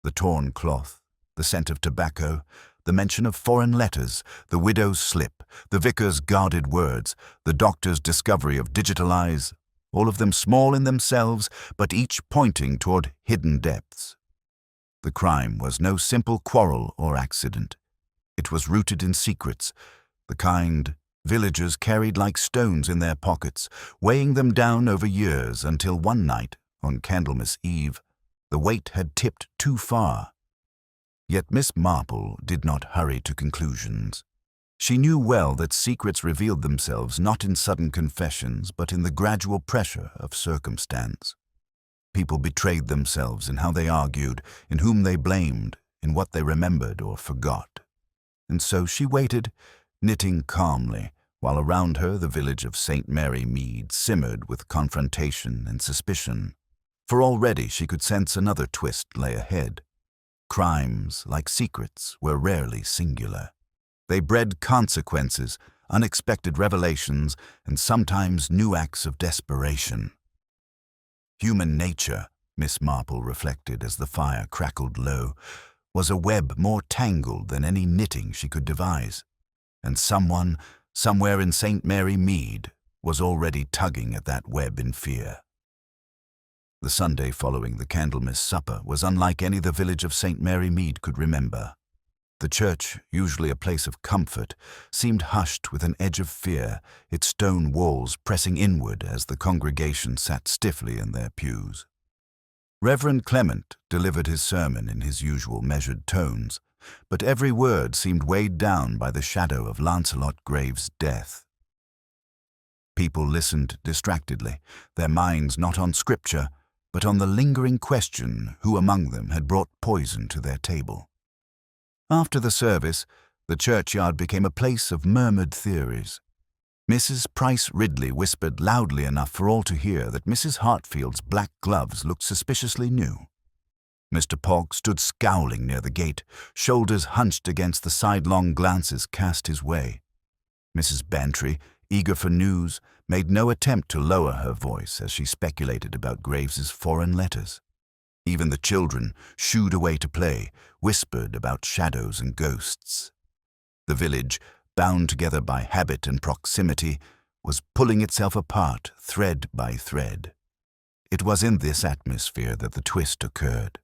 The torn cloth, the scent of tobacco, the mention of foreign letters, the widow's slip, the vicar's guarded words, the doctor's discovery of digitalize, all of them small in themselves, but each pointing toward hidden depths. The crime was no simple quarrel or accident. It was rooted in secrets, the kind villagers carried like stones in their pockets, weighing them down over years until one night, on Candlemas Eve, the weight had tipped too far. Yet Miss Marple did not hurry to conclusions. She knew well that secrets revealed themselves not in sudden confessions, but in the gradual pressure of circumstance. People betrayed themselves in how they argued, in whom they blamed, in what they remembered or forgot. And so she waited, knitting calmly, while around her the village of St. Mary Mead simmered with confrontation and suspicion. For already she could sense another twist lay ahead. Crimes, like secrets, were rarely singular. They bred consequences, unexpected revelations, and sometimes new acts of desperation. Human nature, Miss Marple reflected as the fire crackled low, was a web more tangled than any knitting she could devise. And someone, somewhere in St. Mary Mead, was already tugging at that web in fear. The Sunday following the Candlemas supper was unlike any the village of St. Mary Mead could remember. The church, usually a place of comfort, seemed hushed with an edge of fear, its stone walls pressing inward as the congregation sat stiffly in their pews. Reverend Clement delivered his sermon in his usual measured tones, but every word seemed weighed down by the shadow of Lancelot Graves' death. People listened distractedly, their minds not on scripture, but on the lingering question who among them had brought poison to their table. After the service, the churchyard became a place of murmured theories. Mrs. Price Ridley whispered loudly enough for all to hear that Mrs. Hartfield's black gloves looked suspiciously new. Mr. Pogg stood scowling near the gate, shoulders hunched against the sidelong glances cast his way. Mrs. Bantry, eager for news, made no attempt to lower her voice as she speculated about Graves's foreign letters. Even the children, shooed away to play, whispered about shadows and ghosts. The village, bound together by habit and proximity, was pulling itself apart thread by thread. It was in this atmosphere that the twist occurred.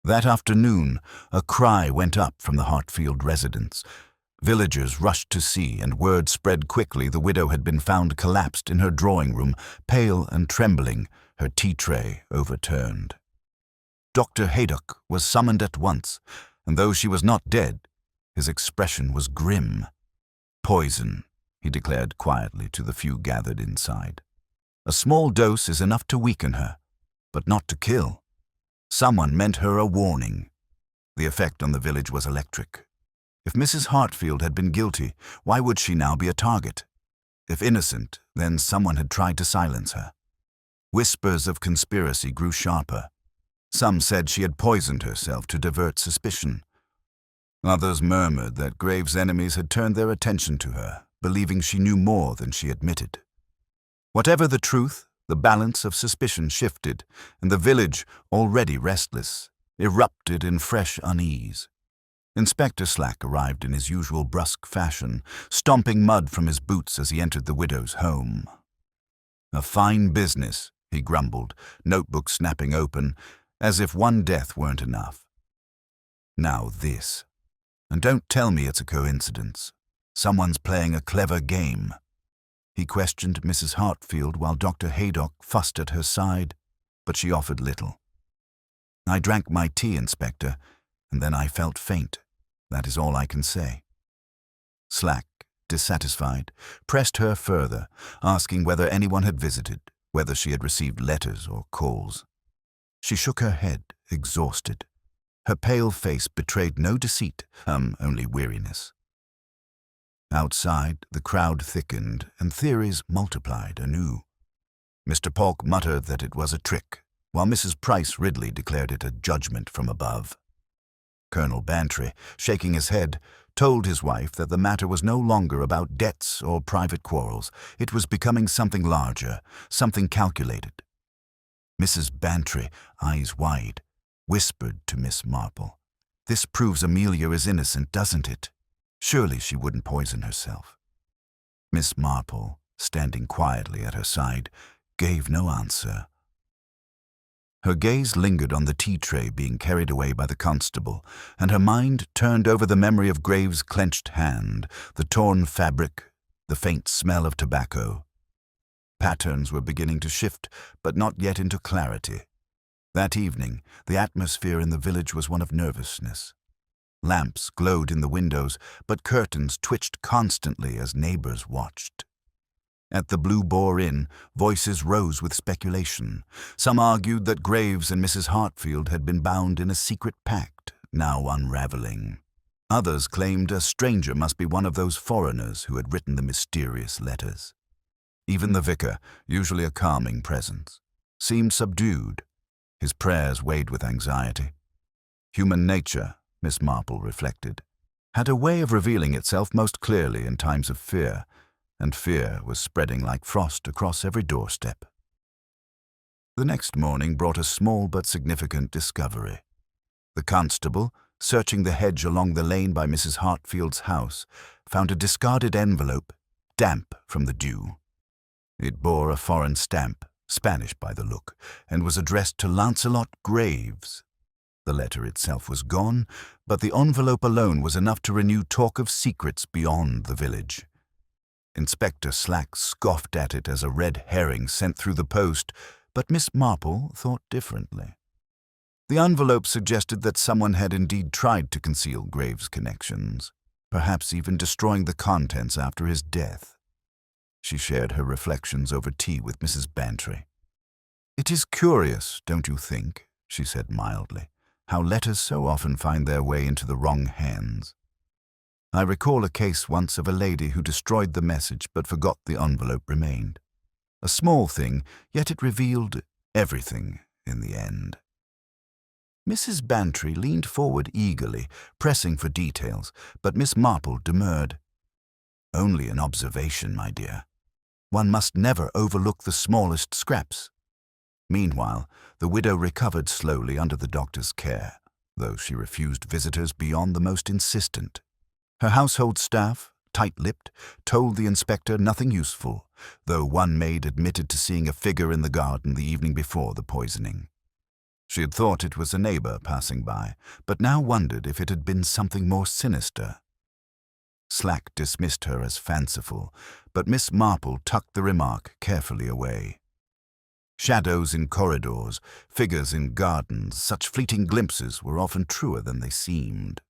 That afternoon, a cry went up from the Hartfield residence. Villagers rushed to see, and word spread quickly the widow had been found collapsed in her drawing room, pale and trembling, her tea tray overturned. Dr. Haydock was summoned at once, and though she was not dead, his expression was grim. "Poison," he declared quietly to the few gathered inside. "A small dose is enough to weaken her, but not to kill." Someone meant her a warning. The effect on the village was electric. If Mrs. Hartfield had been guilty, why would she now be a target? If innocent, then someone had tried to silence her. Whispers of conspiracy grew sharper. Some said she had poisoned herself to divert suspicion. Others murmured that Graves' enemies had turned their attention to her, believing she knew more than she admitted. Whatever the truth, the balance of suspicion shifted, and the village, already restless, erupted in fresh unease. Inspector Slack arrived in his usual brusque fashion, stomping mud from his boots as he entered the widow's home. "A fine business," he grumbled, notebook snapping open, as if one death weren't enough. "Now this. And don't tell me it's a coincidence. Someone's playing a clever game." He questioned Mrs. Hartfield while Dr. Haydock fussed at her side, but she offered little. "I drank my tea, Inspector, and then I felt faint. That is all I can say." Slack, dissatisfied, pressed her further, asking whether anyone had visited, whether she had received letters or calls. She shook her head, exhausted. Her pale face betrayed no deceit, only weariness. Outside, the crowd thickened and theories multiplied anew. Mr. Polk muttered that it was a trick, while Mrs. Price Ridley declared it a judgment from above. Colonel Bantry, shaking his head, told his wife that the matter was no longer about debts or private quarrels. It was becoming something larger, something calculated. Mrs. Bantry, eyes wide, whispered to Miss Marple, "This proves Amelia is innocent, doesn't it? Surely she wouldn't poison herself." Miss Marple, standing quietly at her side, gave no answer. Her gaze lingered on the tea tray being carried away by the constable, and her mind turned over the memory of Graves' clenched hand, the torn fabric, the faint smell of tobacco. Patterns were beginning to shift, but not yet into clarity. That evening, the atmosphere in the village was one of nervousness. Lamps glowed in the windows, but curtains twitched constantly as neighbors watched. At the Blue Boar Inn, voices rose with speculation. Some argued that Graves and Mrs. Hartfield had been bound in a secret pact, now unraveling. Others claimed a stranger must be one of those foreigners who had written the mysterious letters. Even the vicar, usually a calming presence, seemed subdued. His prayers weighed with anxiety. Human nature, Miss Marple reflected, had a way of revealing itself most clearly in times of fear, and fear was spreading like frost across every doorstep. The next morning brought a small but significant discovery. The constable, searching the hedge along the lane by Mrs. Hartfield's house, found a discarded envelope, damp from the dew. It bore a foreign stamp, Spanish by the look, and was addressed to Lancelot Graves. The letter itself was gone, but the envelope alone was enough to renew talk of secrets beyond the village. Inspector Slack scoffed at it as a red herring sent through the post, but Miss Marple thought differently. The envelope suggested that someone had indeed tried to conceal Graves' connections, perhaps even destroying the contents after his death. She shared her reflections over tea with Mrs. Bantry. "It is curious, don't you think," she said mildly, "how letters so often find their way into the wrong hands. I recall a case once of a lady who destroyed the message but forgot the envelope remained. A small thing, yet it revealed everything in the end." Mrs. Bantry leaned forward eagerly, pressing for details, but Miss Marple demurred. "Only an observation, my dear. One must never overlook the smallest scraps." Meanwhile, the widow recovered slowly under the doctor's care, though she refused visitors beyond the most insistent. Her household staff, tight-lipped, told the inspector nothing useful, though one maid admitted to seeing a figure in the garden the evening before the poisoning. She had thought it was a neighbor passing by, but now wondered if it had been something more sinister. Slack dismissed her as fanciful, but Miss Marple tucked the remark carefully away. Shadows in corridors, figures in gardens, such fleeting glimpses were often truer than they seemed.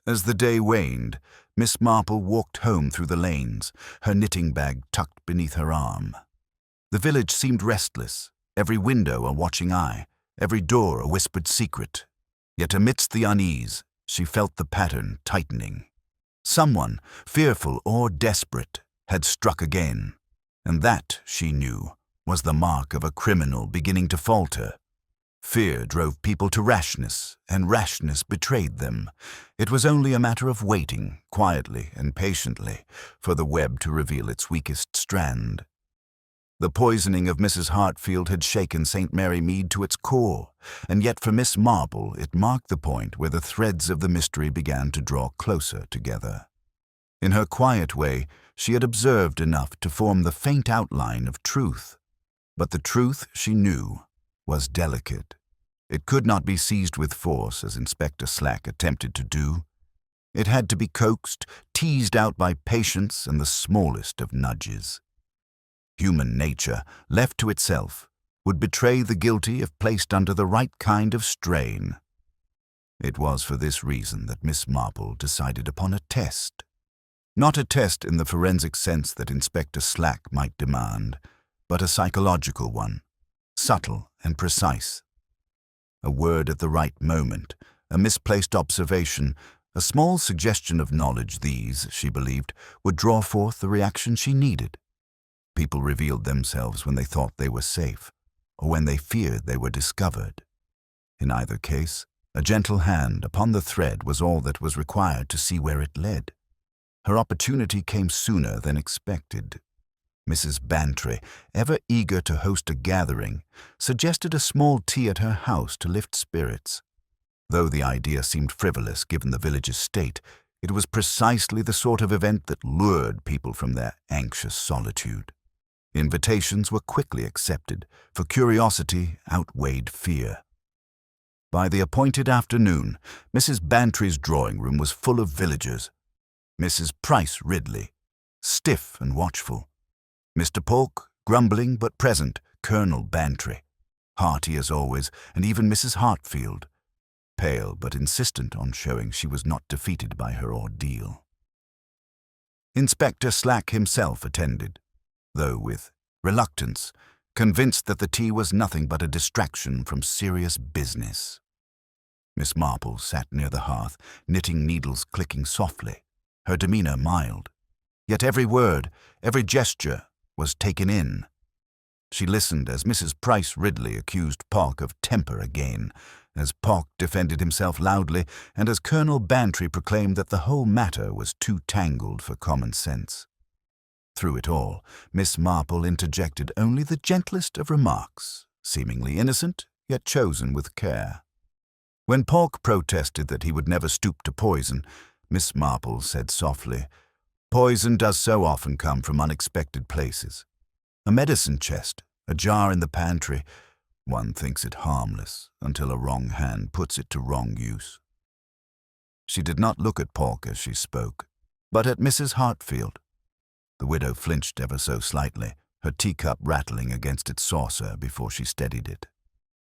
As the day waned, Miss Marple walked home through the lanes, her knitting bag tucked beneath her arm. The village seemed restless, every window a watching eye, every door a whispered secret. Yet amidst the unease, she felt the pattern tightening. Someone, fearful or desperate, had struck again, and that, she knew, was the mark of a criminal beginning to falter. Fear drove people to rashness, and rashness betrayed them. It was only a matter of waiting, quietly and patiently, for the web to reveal its weakest strand. The poisoning of Mrs. Hartfield had shaken St. Mary Mead to its core, and yet for Miss Marple it marked the point where the threads of the mystery began to draw closer together. In her quiet way, she had observed enough to form the faint outline of truth. But the truth, she knew, was delicate. It could not be seized with force, as Inspector Slack attempted to do. It had to be coaxed, teased out by patience and the smallest of nudges. Human nature, left to itself, would betray the guilty if placed under the right kind of strain. It was for this reason that Miss Marple decided upon a test. Not a test in the forensic sense that Inspector Slack might demand, but a psychological one, subtle and precise. A word at the right moment, a misplaced observation, A small suggestion of knowledge these, she believed, would draw forth the reaction she needed. People revealed themselves when they thought they were safe, or when they feared they were discovered. In either case, a gentle hand upon the thread was all that was required to see where it led. Her opportunity came sooner than expected. Mrs. Bantry, ever eager to host a gathering, suggested a small tea at her house to lift spirits. Though the idea seemed frivolous given the village's state, it was precisely the sort of event that lured people from their anxious solitude. Invitations were quickly accepted, for curiosity outweighed fear. By the appointed afternoon, Mrs. Bantry's drawing room was full of villagers. Mrs. Price Ridley, stiff and watchful. Mr. Polk, grumbling but present, Colonel Bantry, hearty as always, and even Mrs. Hartfield, pale but insistent on showing she was not defeated by her ordeal. Inspector Slack himself attended, though with reluctance, convinced that the tea was nothing but a distraction from serious business. Miss Marple sat near the hearth, knitting needles clicking softly, her demeanor mild. Yet every word, every gesture was taken in. She listened as Mrs. Price Ridley accused Polk of temper again, as Polk defended himself loudly, and as Colonel Bantry proclaimed that the whole matter was too tangled for common sense. Through it all, Miss Marple interjected only the gentlest of remarks, seemingly innocent, yet chosen with care. When Polk protested that he would never stoop to poison, Miss Marple said softly, "Poison does so often come from unexpected places. A medicine chest, a jar in the pantry, one thinks it harmless until a wrong hand puts it to wrong use." She did not look at Polk as she spoke, but at Mrs. Hartfield. The widow flinched ever so slightly, her teacup rattling against its saucer before she steadied it.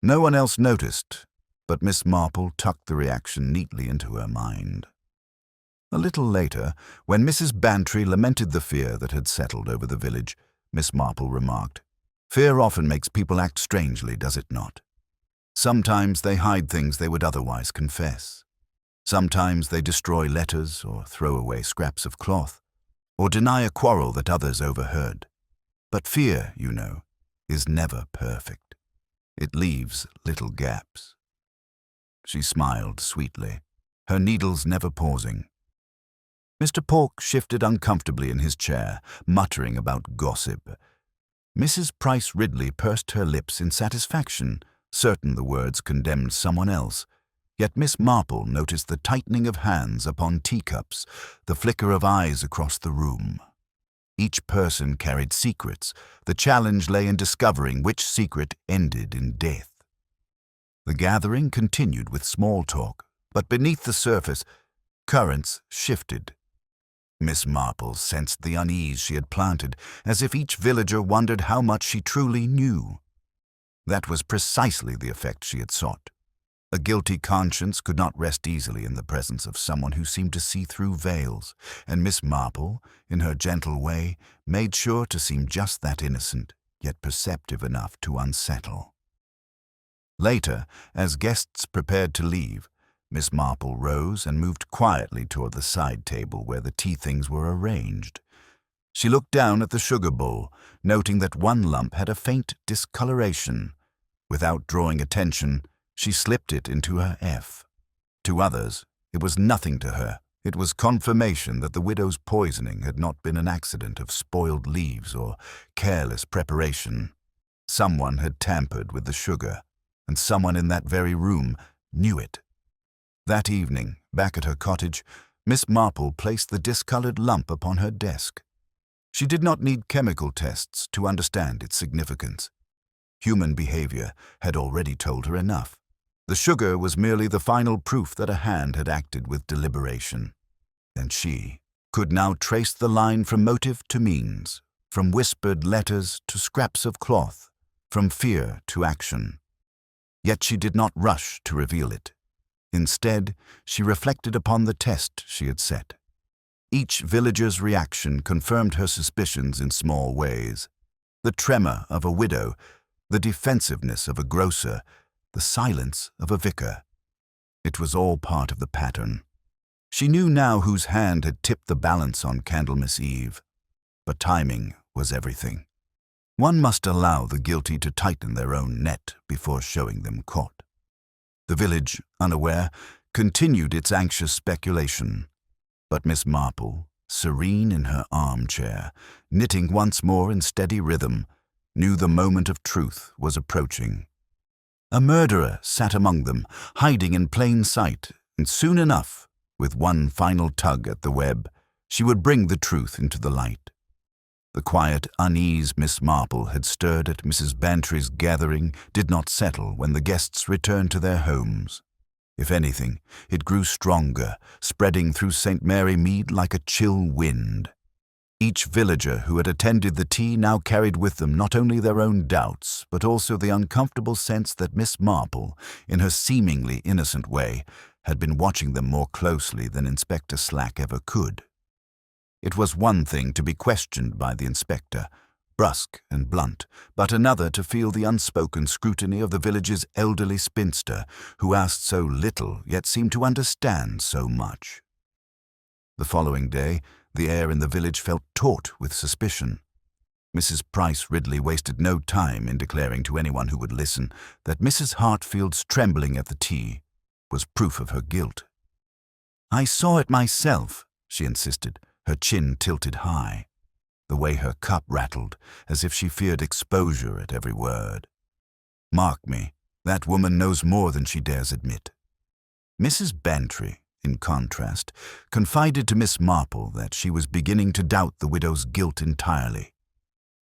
No one else noticed, but Miss Marple tucked the reaction neatly into her mind. A little later, when Mrs. Bantry lamented the fear that had settled over the village, Miss Marple remarked, "Fear often makes people act strangely, does it not? Sometimes they hide things they would otherwise confess. Sometimes they destroy letters or throw away scraps of cloth, or deny a quarrel that others overheard. But fear, you know, is never perfect. It leaves little gaps." She smiled sweetly, her needles never pausing. Mr. Polk shifted uncomfortably in his chair, muttering about gossip. Mrs. Price Ridley pursed her lips in satisfaction, certain the words condemned someone else. Yet Miss Marple noticed the tightening of hands upon teacups, the flicker of eyes across the room. Each person carried secrets. The challenge lay in discovering which secret ended in death. The gathering continued with small talk, but beneath the surface, currents shifted. Miss Marple sensed the unease she had planted, as if each villager wondered how much she truly knew. That was precisely the effect she had sought. A guilty conscience could not rest easily in the presence of someone who seemed to see through veils, and Miss Marple, in her gentle way, made sure to seem just that innocent, yet perceptive enough to unsettle. Later, as guests prepared to leave, Miss Marple rose and moved quietly toward the side table where the tea things were arranged. She looked down at the sugar bowl, noting that one lump had a faint discoloration. Without drawing attention, she slipped it into her F. To others, it was nothing to her. It was confirmation that the widow's poisoning had not been an accident of spoiled leaves or careless preparation. Someone had tampered with the sugar, and someone in that very room knew it. That evening, back at her cottage, Miss Marple placed the discolored lump upon her desk. She did not need chemical tests to understand its significance. Human behavior had already told her enough. The sugar was merely the final proof that a hand had acted with deliberation. And she could now trace the line from motive to means, from whispered letters to scraps of cloth, from fear to action. Yet she did not rush to reveal it. Instead, she reflected upon the test she had set. Each villager's reaction confirmed her suspicions in small ways. The tremor of a widow, the defensiveness of a grocer, the silence of a vicar. It was all part of the pattern. She knew now whose hand had tipped the balance on Candlemas Eve, but timing was everything. One must allow the guilty to tighten their own net before showing them caught. The village, unaware, continued its anxious speculation, but Miss Marple, serene in her armchair, knitting once more in steady rhythm, knew the moment of truth was approaching. A murderer sat among them, hiding in plain sight, and soon enough, with one final tug at the web, she would bring the truth into the light. The quiet unease Miss Marple had stirred at Mrs. Bantry's gathering did not settle when the guests returned to their homes. If anything, it grew stronger, spreading through St. Mary Mead like a chill wind. Each villager who had attended the tea now carried with them not only their own doubts, but also the uncomfortable sense that Miss Marple, in her seemingly innocent way, had been watching them more closely than Inspector Slack ever could. It was one thing to be questioned by the inspector, brusque and blunt, but another to feel the unspoken scrutiny of the village's elderly spinster, who asked so little yet seemed to understand so much. The following day, the air in the village felt taut with suspicion. Mrs. Price Ridley wasted no time in declaring to anyone who would listen that Mrs. Hartfield's trembling at the tea was proof of her guilt. "I saw it myself," she insisted, her chin tilted high. The way her cup rattled, as if she feared exposure at every word. "Mark me, that woman knows more than she dares admit." Mrs. Bantry, in contrast, confided to Miss Marple that she was beginning to doubt the widow's guilt entirely.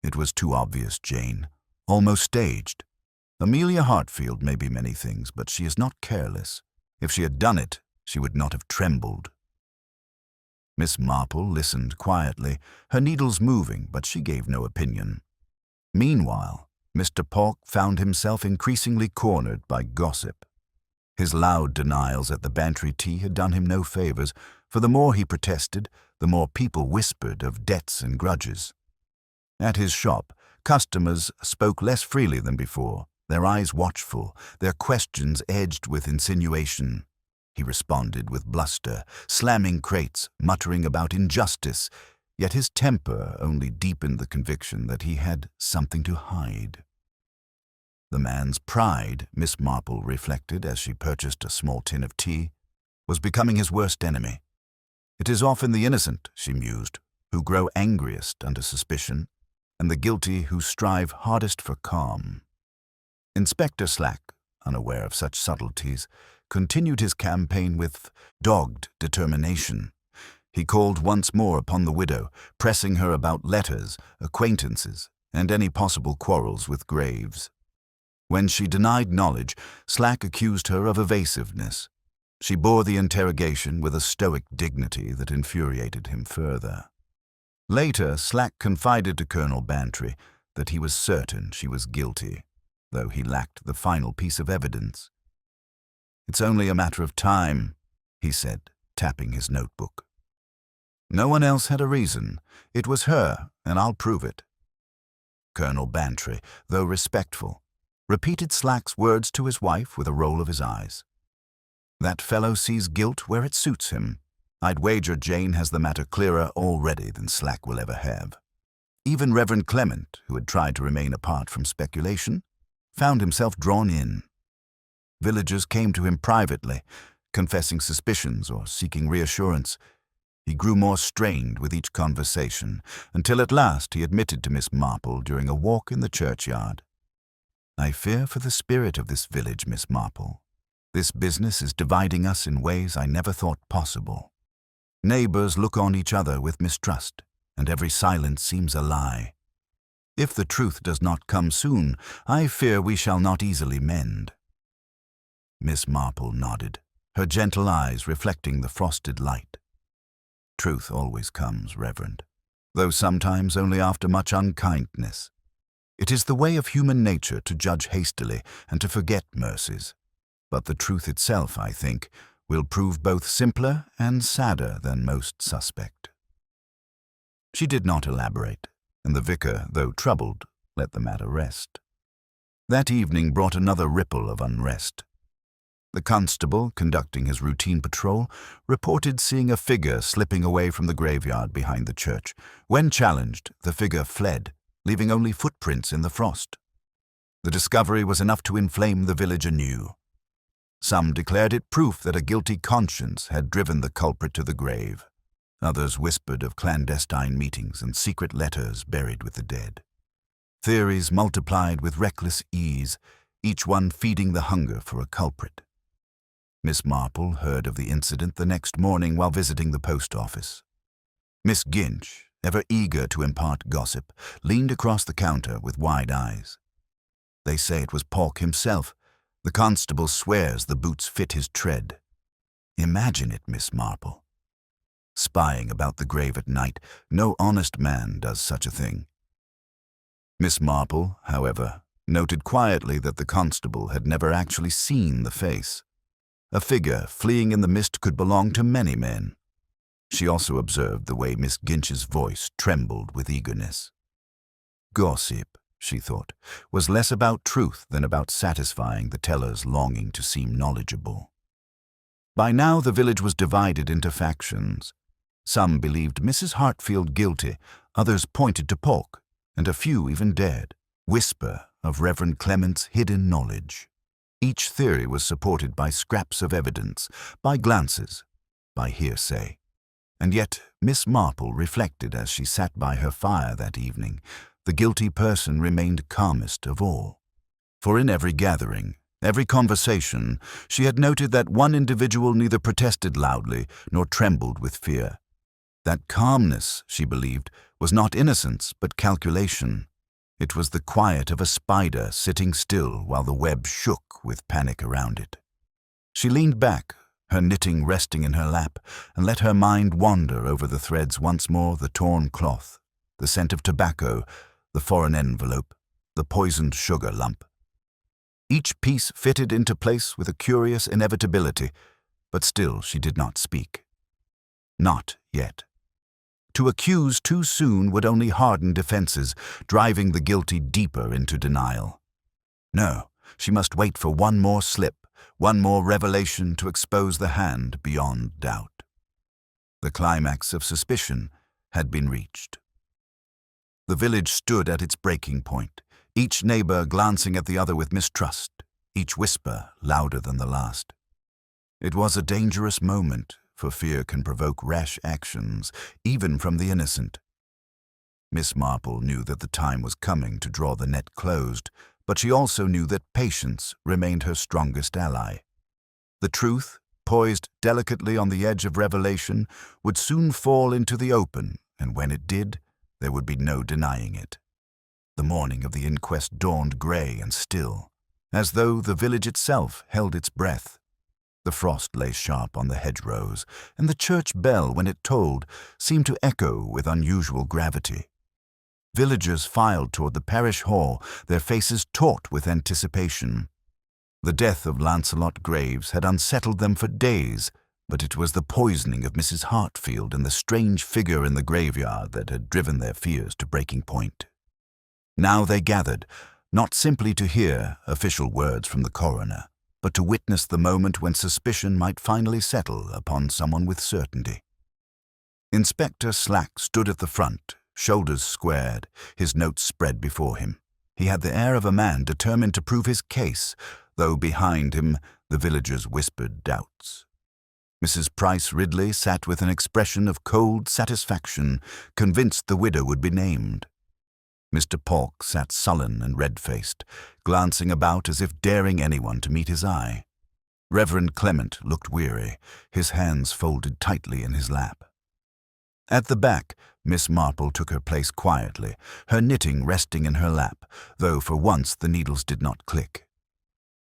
"It was too obvious, Jane, almost staged. Amelia Hartfield may be many things, but she is not careless. If she had done it, she would not have trembled." Miss Marple listened quietly, her needles moving, but she gave no opinion. Meanwhile, Mr. Polk found himself increasingly cornered by gossip. His loud denials at the Bantry tea had done him no favors, for the more he protested, the more people whispered of debts and grudges. At his shop, customers spoke less freely than before, their eyes watchful, their questions edged with insinuation. He responded with bluster, slamming crates, muttering about injustice, yet his temper only deepened the conviction that he had something to hide. The man's pride, Miss Marple reflected as she purchased a small tin of tea, was becoming his worst enemy. It is often the innocent, she mused, who grow angriest under suspicion, and the guilty who strive hardest for calm. Inspector Slack, unaware of such subtleties, continued his campaign with dogged determination. He called once more upon the widow, pressing her about letters, acquaintances, and any possible quarrels with Graves. When she denied knowledge, Slack accused her of evasiveness. She bore the interrogation with a stoic dignity that infuriated him further. Later, Slack confided to Colonel Bantry that he was certain she was guilty, though he lacked the final piece of evidence. "It's only a matter of time," he said, tapping his notebook. "No one else had a reason. It was her, and I'll prove it." Colonel Bantry, though respectful, repeated Slack's words to his wife with a roll of his eyes. "That fellow sees guilt where it suits him. I'd wager Jane has the matter clearer already than Slack will ever have." Even Reverend Clement, who had tried to remain apart from speculation, found himself drawn in. Villagers came to him privately, confessing suspicions or seeking reassurance. He grew more strained with each conversation, until at last he admitted to Miss Marple during a walk in the churchyard, "I fear for the spirit of this village, Miss Marple. This business is dividing us in ways I never thought possible. Neighbors look on each other with mistrust, and every silence seems a lie. If the truth does not come soon, I fear we shall not easily mend." Miss Marple nodded, her gentle eyes reflecting the frosted light. "Truth always comes, Reverend, though sometimes only after much unkindness. It is the way of human nature to judge hastily and to forget mercies. But the truth itself, I think, will prove both simpler and sadder than most suspect." She did not elaborate, and the vicar, though troubled, let the matter rest. That evening brought another ripple of unrest. The constable, conducting his routine patrol, reported seeing a figure slipping away from the graveyard behind the church. When challenged, the figure fled, leaving only footprints in the frost. The discovery was enough to inflame the village anew. Some declared it proof that a guilty conscience had driven the culprit to the grave. Others whispered of clandestine meetings and secret letters buried with the dead. Theories multiplied with reckless ease, each one feeding the hunger for a culprit. Miss Marple heard of the incident the next morning while visiting the post office. Miss Ginch, ever eager to impart gossip, leaned across the counter with wide eyes. They say it was Pork himself. The constable swears the boots fit his tread. Imagine it, Miss Marple. Spying about the grave at night, no honest man does such a thing. Miss Marple, however, noted quietly that the constable had never actually seen the face. A figure fleeing in the mist could belong to many men. She also observed the way Miss Ginch's voice trembled with eagerness. Gossip, she thought, was less about truth than about satisfying the teller's longing to seem knowledgeable. By now the village was divided into factions. Some believed Mrs. Hartfield guilty, others pointed to Pork, and a few even dared whisper of Reverend Clement's hidden knowledge. Each theory was supported by scraps of evidence, by glances, by hearsay. And yet Miss Marple reflected as she sat by her fire that evening, the guilty person remained calmest of all. For in every gathering, every conversation, she had noted that one individual neither protested loudly nor trembled with fear. That calmness, she believed, was not innocence but calculation. It was the quiet of a spider sitting still while the web shook with panic around it. She leaned back, her knitting resting in her lap, and let her mind wander over the threads once more: the torn cloth, the scent of tobacco, the foreign envelope, the poisoned sugar lump. Each piece fitted into place with a curious inevitability, but still she did not speak. Not yet. To accuse too soon would only harden defenses, driving the guilty deeper into denial. No, she must wait for one more slip, one more revelation to expose the hand beyond doubt. The climax of suspicion had been reached. The village stood at its breaking point, each neighbor glancing at the other with mistrust, each whisper louder than the last. It was a dangerous moment, for fear can provoke rash actions, even from the innocent. Miss Marple knew that the time was coming to draw the net closed, but she also knew that patience remained her strongest ally. The truth, poised delicately on the edge of revelation, would soon fall into the open, and when it did, there would be no denying it. The morning of the inquest dawned grey and still, as though the village itself held its breath. The frost lay sharp on the hedgerows, and the church bell, when it tolled, seemed to echo with unusual gravity. Villagers filed toward the parish hall, their faces taut with anticipation. The death of Lancelot Graves had unsettled them for days, but it was the poisoning of Mrs. Hartfield and the strange figure in the graveyard that had driven their fears to breaking point. Now they gathered, not simply to hear official words from the coroner, but to witness the moment when suspicion might finally settle upon someone with certainty. Inspector Slack stood at the front, shoulders squared, his notes spread before him. He had the air of a man determined to prove his case, though behind him the villagers whispered doubts. Mrs. Price Ridley sat with an expression of cold satisfaction, convinced the widow would be named. Mr. Pork sat sullen and red-faced, glancing about as if daring anyone to meet his eye. Reverend Clement looked weary, his hands folded tightly in his lap. At the back, Miss Marple took her place quietly, her knitting resting in her lap, though for once the needles did not click.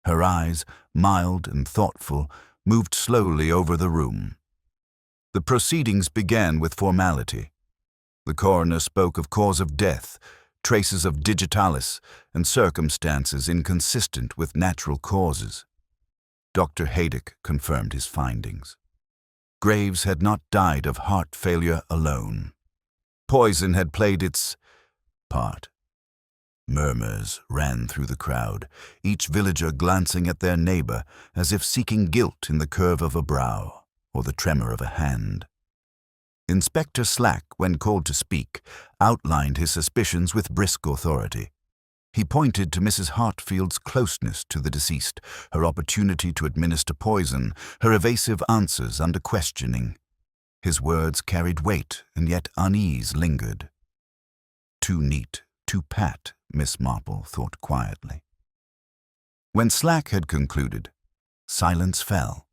Her eyes, mild and thoughtful, moved slowly over the room. The proceedings began with formality. The coroner spoke of cause of death, traces of digitalis, and circumstances inconsistent with natural causes. Dr. Haydock confirmed his findings. Graves had not died of heart failure alone. Poison had played its part. Murmurs ran through the crowd, each villager glancing at their neighbor as if seeking guilt in the curve of a brow or the tremor of a hand. Inspector Slack, when called to speak, outlined his suspicions with brisk authority. He pointed to Mrs. Hartfield's closeness to the deceased, her opportunity to administer poison, her evasive answers under questioning. His words carried weight, and yet unease lingered. Too neat, too pat, Miss Marple thought quietly. When Slack had concluded, silence fell.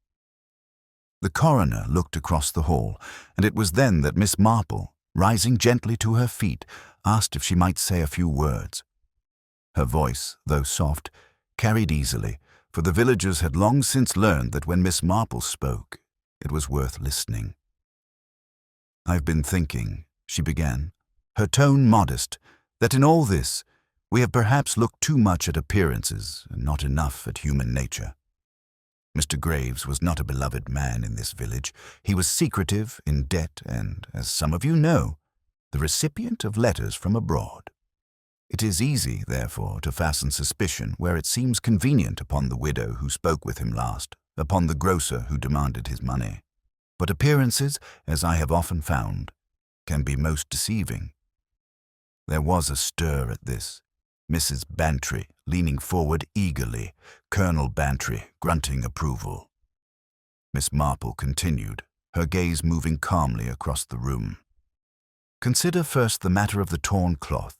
The coroner looked across the hall, and it was then that Miss Marple, rising gently to her feet, asked if she might say a few words. Her voice, though soft, carried easily, for the villagers had long since learned that when Miss Marple spoke, it was worth listening. "I've been thinking," she began, her tone modest, "that in all this, we have perhaps looked too much at appearances and not enough at human nature. Mr. Graves was not a beloved man in this village. He was secretive, in debt, and, as some of you know, the recipient of letters from abroad. It is easy, therefore, to fasten suspicion where it seems convenient upon the widow who spoke with him last, upon the grocer who demanded his money. But appearances, as I have often found, can be most deceiving." There was a stir at this. Mrs. Bantry leaning forward eagerly, Colonel Bantry grunting approval. Miss Marple continued, her gaze moving calmly across the room. "Consider first the matter of the torn cloth.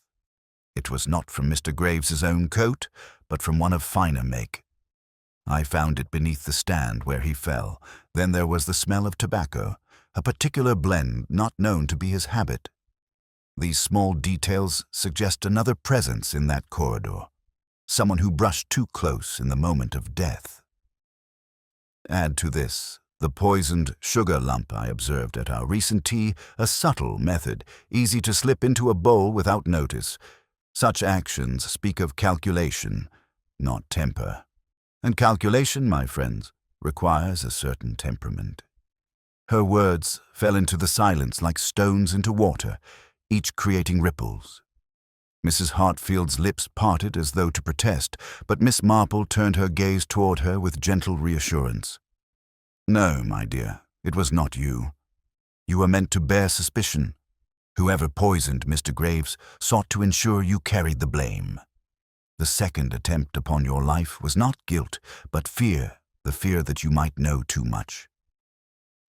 It was not from Mr. Graves's own coat, but from one of finer make. I found it beneath the stand where he fell. Then there was the smell of tobacco, a particular blend not known to be his habit. These small details suggest another presence in that corridor, someone who brushed too close in the moment of death. Add to this the poisoned sugar lump I observed at our recent tea, a subtle method, easy to slip into a bowl without notice. Such actions speak of calculation, not temper. And calculation, my friends, requires a certain temperament." Her words fell into the silence like stones into water, each creating ripples. Mrs. Hartfield's lips parted as though to protest, but Miss Marple turned her gaze toward her with gentle reassurance. "No, my dear, it was not you. You were meant to bear suspicion. Whoever poisoned Mr. Graves sought to ensure you carried the blame. The second attempt upon your life was not guilt, but fear, the fear that you might know too much."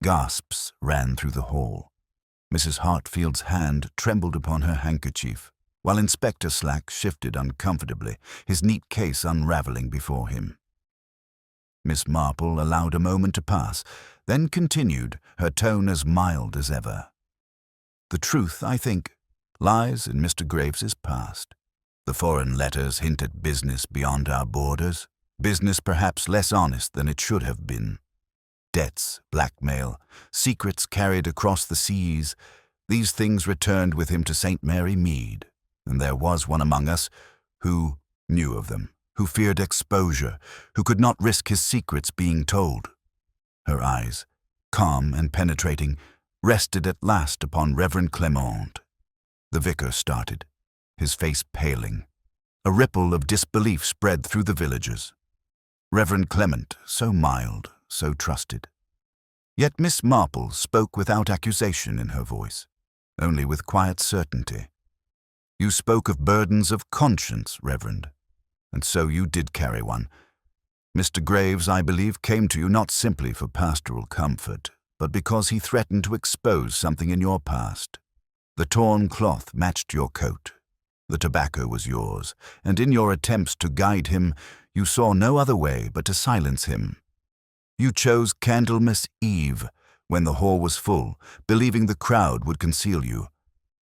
Gasps ran through the hall. Mrs. Hartfield's hand trembled upon her handkerchief, while Inspector Slack shifted uncomfortably, his neat case unraveling before him. Miss Marple allowed a moment to pass, then continued, her tone as mild as ever. "The truth, I think, lies in Mr. Graves's past. The foreign letters hint at business beyond our borders, business perhaps less honest than it should have been. Debts, blackmail, secrets carried across the seas, these things returned with him to St. Mary Mead, and there was one among us who knew of them, who feared exposure, who could not risk his secrets being told." Her eyes, calm and penetrating, rested at last upon Reverend Clement. The vicar started, his face paling. A ripple of disbelief spread through the villagers. Reverend Clement, so mild, so trusted. Yet Miss Marple spoke without accusation in her voice, only with quiet certainty. "You spoke of burdens of conscience, Reverend, and so you did carry one. Mr. Graves, I believe, came to you not simply for pastoral comfort, but because he threatened to expose something in your past. The torn cloth matched your coat. The tobacco was yours, and in your attempts to guide him, you saw no other way but to silence him. You chose Candlemas Eve, when the hall was full, believing the crowd would conceal you.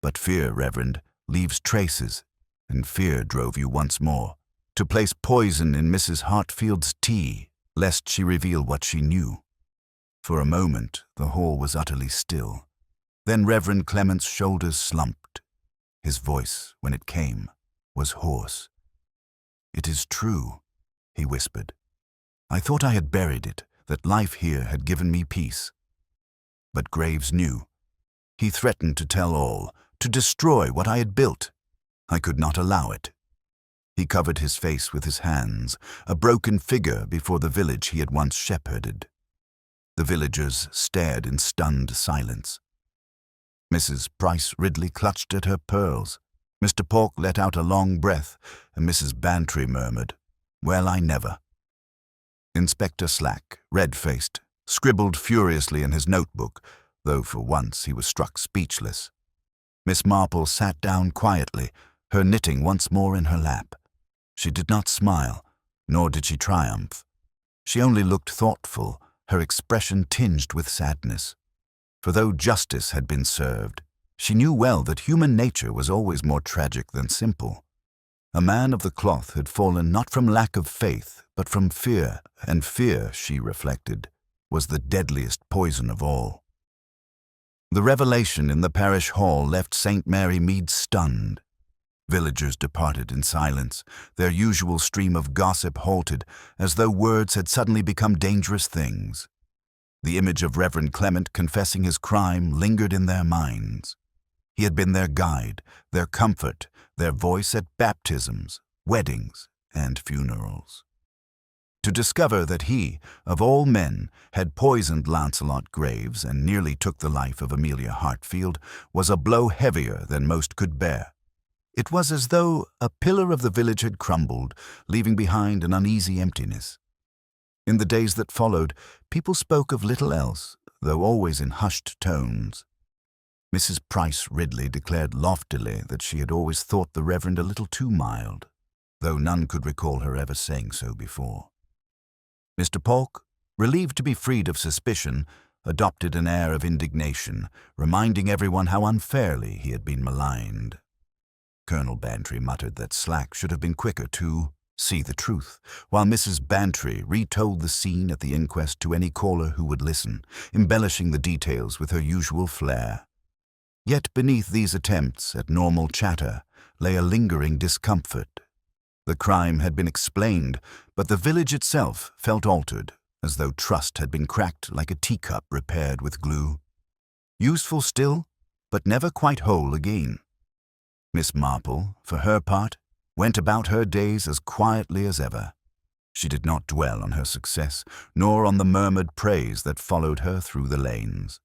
But fear, Reverend, leaves traces, and fear drove you once more to place poison in Mrs. Hartfield's tea, lest she reveal what she knew. For a moment, the hall was utterly still. Then Reverend Clement's shoulders slumped. His voice, when it came, was hoarse. "It is true," he whispered. "I thought I had buried it, that life here had given me peace. But Graves knew. He threatened to tell all, to destroy what I had built. I could not allow it. He covered his face with his hands, a broken figure before the village he had once shepherded. The villagers stared in stunned silence. Mrs. Price Ridley clutched at her pearls. Mr. Pork let out a long breath, and Mrs. Bantry murmured, "Well, I never." Inspector Slack, red-faced, scribbled furiously in his notebook, though for once he was struck speechless. Miss Marple sat down quietly, her knitting once more in her lap. She did not smile, nor did she triumph. She only looked thoughtful, her expression tinged with sadness. For though justice had been served, she knew well that human nature was always more tragic than simple. A man of the cloth had fallen not from lack of faith, but from fear, and fear, she reflected, was the deadliest poison of all. The revelation in the parish hall left St. Mary Mead stunned. Villagers departed in silence, their usual stream of gossip halted, as though words had suddenly become dangerous things. The image of Reverend Clement confessing his crime lingered in their minds. He had been their guide, their comfort, their voice at baptisms, weddings, and funerals. To discover that he, of all men, had poisoned Lancelot Graves and nearly took the life of Amelia Hartfield was a blow heavier than most could bear. It was as though a pillar of the village had crumbled, leaving behind an uneasy emptiness. In the days that followed, people spoke of little else, though always in hushed tones. Mrs. Price Ridley declared loftily that she had always thought the Reverend a little too mild, though none could recall her ever saying so before. Mr. Pork, relieved to be freed of suspicion, adopted an air of indignation, reminding everyone how unfairly he had been maligned. Colonel Bantry muttered that Slack should have been quicker to see the truth, while Mrs. Bantry retold the scene at the inquest to any caller who would listen, embellishing the details with her usual flair. Yet beneath these attempts at normal chatter lay a lingering discomfort. The crime had been explained, but the village itself felt altered, as though trust had been cracked like a teacup repaired with glue. Useful still, but never quite whole again. Miss Marple, for her part, went about her days as quietly as ever. She did not dwell on her success, nor on the murmured praise that followed her through the lanes.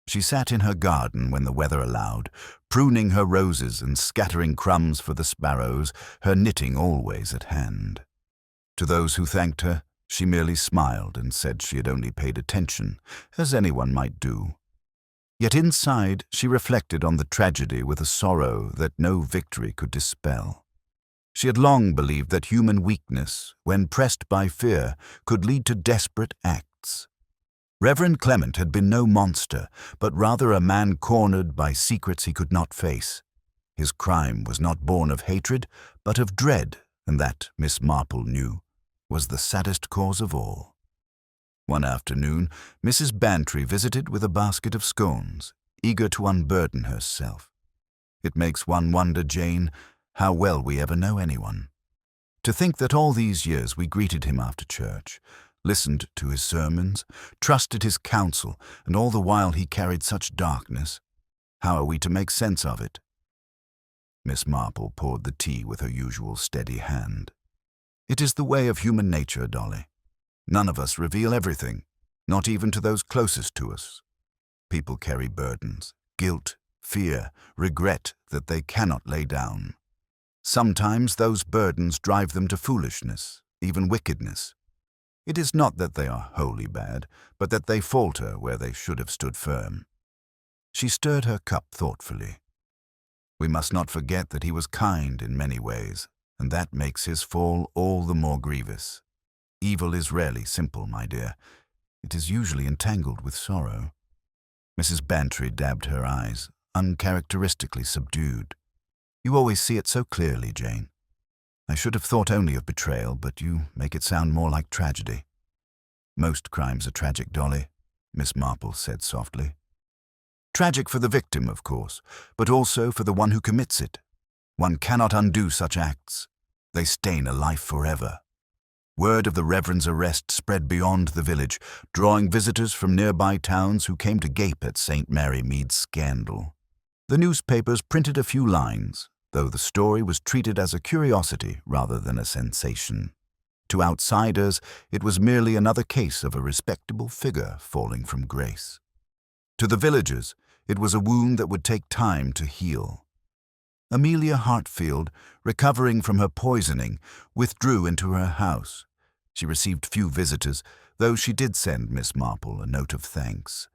She sat in her garden when the weather allowed, pruning her roses and scattering crumbs for the sparrows, her knitting always at hand. To those who thanked her, she merely smiled and said she had only paid attention, as anyone might do. Yet inside she reflected on the tragedy with a sorrow that no victory could dispel. She had long believed that human weakness, when pressed by fear, could lead to desperate acts. Reverend Clement had been no monster, but rather a man cornered by secrets he could not face. His crime was not born of hatred, but of dread, and that, Miss Marple knew, was the saddest cause of all. One afternoon, Mrs. Bantry visited with a basket of scones, eager to unburden herself. It makes one wonder, Jane, how well we ever know anyone. To think that all these years we greeted him after church, listened to his sermons, trusted his counsel, and all the while he carried such darkness. How are we to make sense of it? Miss Marple poured the tea with her usual steady hand. It is the way of human nature, Dolly. None of us reveal everything, not even to those closest to us. People carry burdens, guilt, fear, regret that they cannot lay down. Sometimes those burdens drive them to foolishness, even wickedness. It is not that they are wholly bad, but that they falter where they should have stood firm. She stirred her cup thoughtfully. We must not forget that he was kind in many ways, and that makes his fall all the more grievous. Evil is rarely simple, my dear. It is usually entangled with sorrow. Mrs. Bantry dabbed her eyes, uncharacteristically subdued. You always see it so clearly, Jane. I should have thought only of betrayal, but you make it sound more like tragedy. Most crimes are tragic, Dolly, Miss Marple said softly. Tragic for the victim, of course, but also for the one who commits it. One cannot undo such acts. They stain a life forever. Word of the Reverend's arrest spread beyond the village, drawing visitors from nearby towns who came to gape at St. Mary Mead's scandal. The newspapers printed a few lines, though the story was treated as a curiosity rather than a sensation. To outsiders, it was merely another case of a respectable figure falling from grace. To the villagers, it was a wound that would take time to heal. Amelia Hartfield, recovering from her poisoning, withdrew into her house. She received few visitors, though she did send Miss Marple a note of thanks,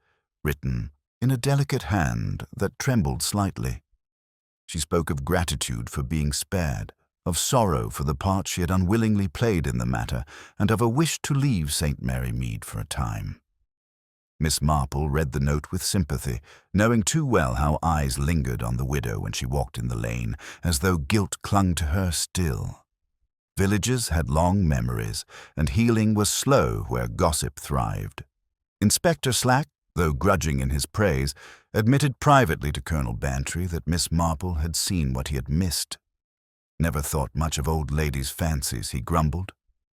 written in a delicate hand that trembled slightly. She spoke of gratitude for being spared, of sorrow for the part she had unwillingly played in the matter, and of a wish to leave St. Mary Mead for a time. Miss Marple read the note with sympathy, knowing too well how eyes lingered on the widow when she walked in the lane, as though guilt clung to her still. Villages had long memories, and healing was slow where gossip thrived. Inspector Slack, though grudging in his praise, admitted privately to Colonel Bantry that Miss Marple had seen what he had missed. "Never thought much of old ladies' fancies," he grumbled,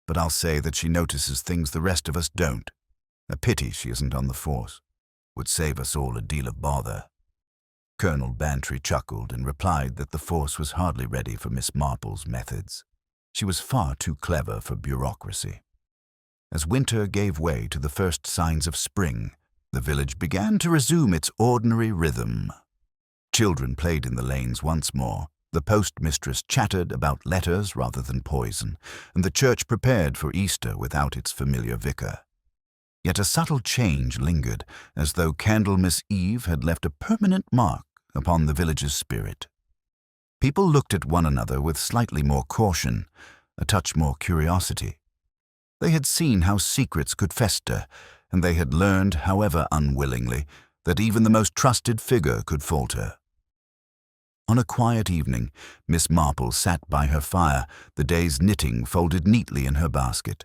"but I'll say that she notices things the rest of us don't. A pity she isn't on the force. Would save us all a deal of bother." Colonel Bantry chuckled and replied that the force was hardly ready for Miss Marple's methods. She was far too clever for bureaucracy. As winter gave way to the first signs of spring, the village began to resume its ordinary rhythm. Children played in the lanes once more. The postmistress chattered about letters rather than poison, and the church prepared for Easter without its familiar vicar. Yet a subtle change lingered, as though Candlemas Eve had left a permanent mark upon the village's spirit. People looked at one another with slightly more caution, a touch more curiosity. They had seen how secrets could fester, and they had learned, however unwillingly, that even the most trusted figure could falter. On a quiet evening, Miss Marple sat by her fire, the day's knitting folded neatly in her basket.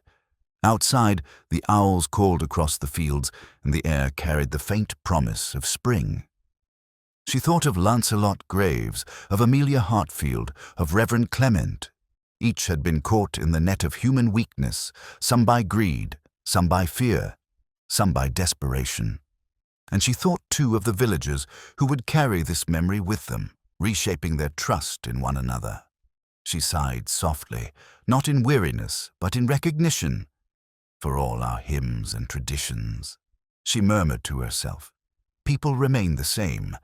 Outside, the owls called across the fields, and the air carried the faint promise of spring. She thought of Lancelot Graves, of Amelia Hartfield, of Reverend Clement. Each had been caught in the net of human weakness, some by greed, some by fear, some by desperation. And she thought too of the villagers who would carry this memory with them, reshaping their trust in one another. She sighed softly, not in weariness, but in recognition. For all our hymns and traditions, she murmured to herself, people remain the same.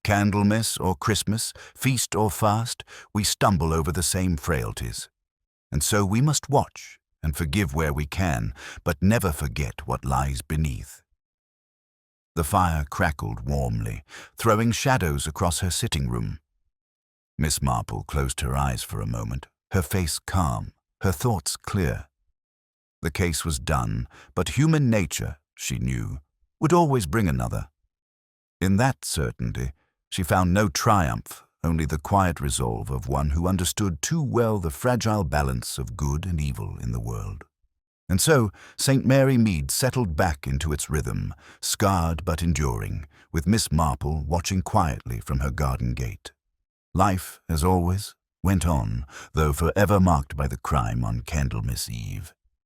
Candlemas or Christmas, feast or fast, we stumble over the same frailties. And so we must watch and forgive where we can, but never forget what lies beneath. The fire crackled warmly, throwing shadows across her sitting room. Miss Marple closed her eyes for a moment, her face calm, her thoughts clear. The case was done, but human nature, she knew, would always bring another. In that certainty, she found no triumph, only the quiet resolve of one who understood too well the fragile balance of good and evil in the world. And so St. Mary Mead settled back into its rhythm, scarred but enduring, with Miss Marple watching quietly from her garden gate. Life, as always, went on, though forever marked by the crime on Candlemas Eve.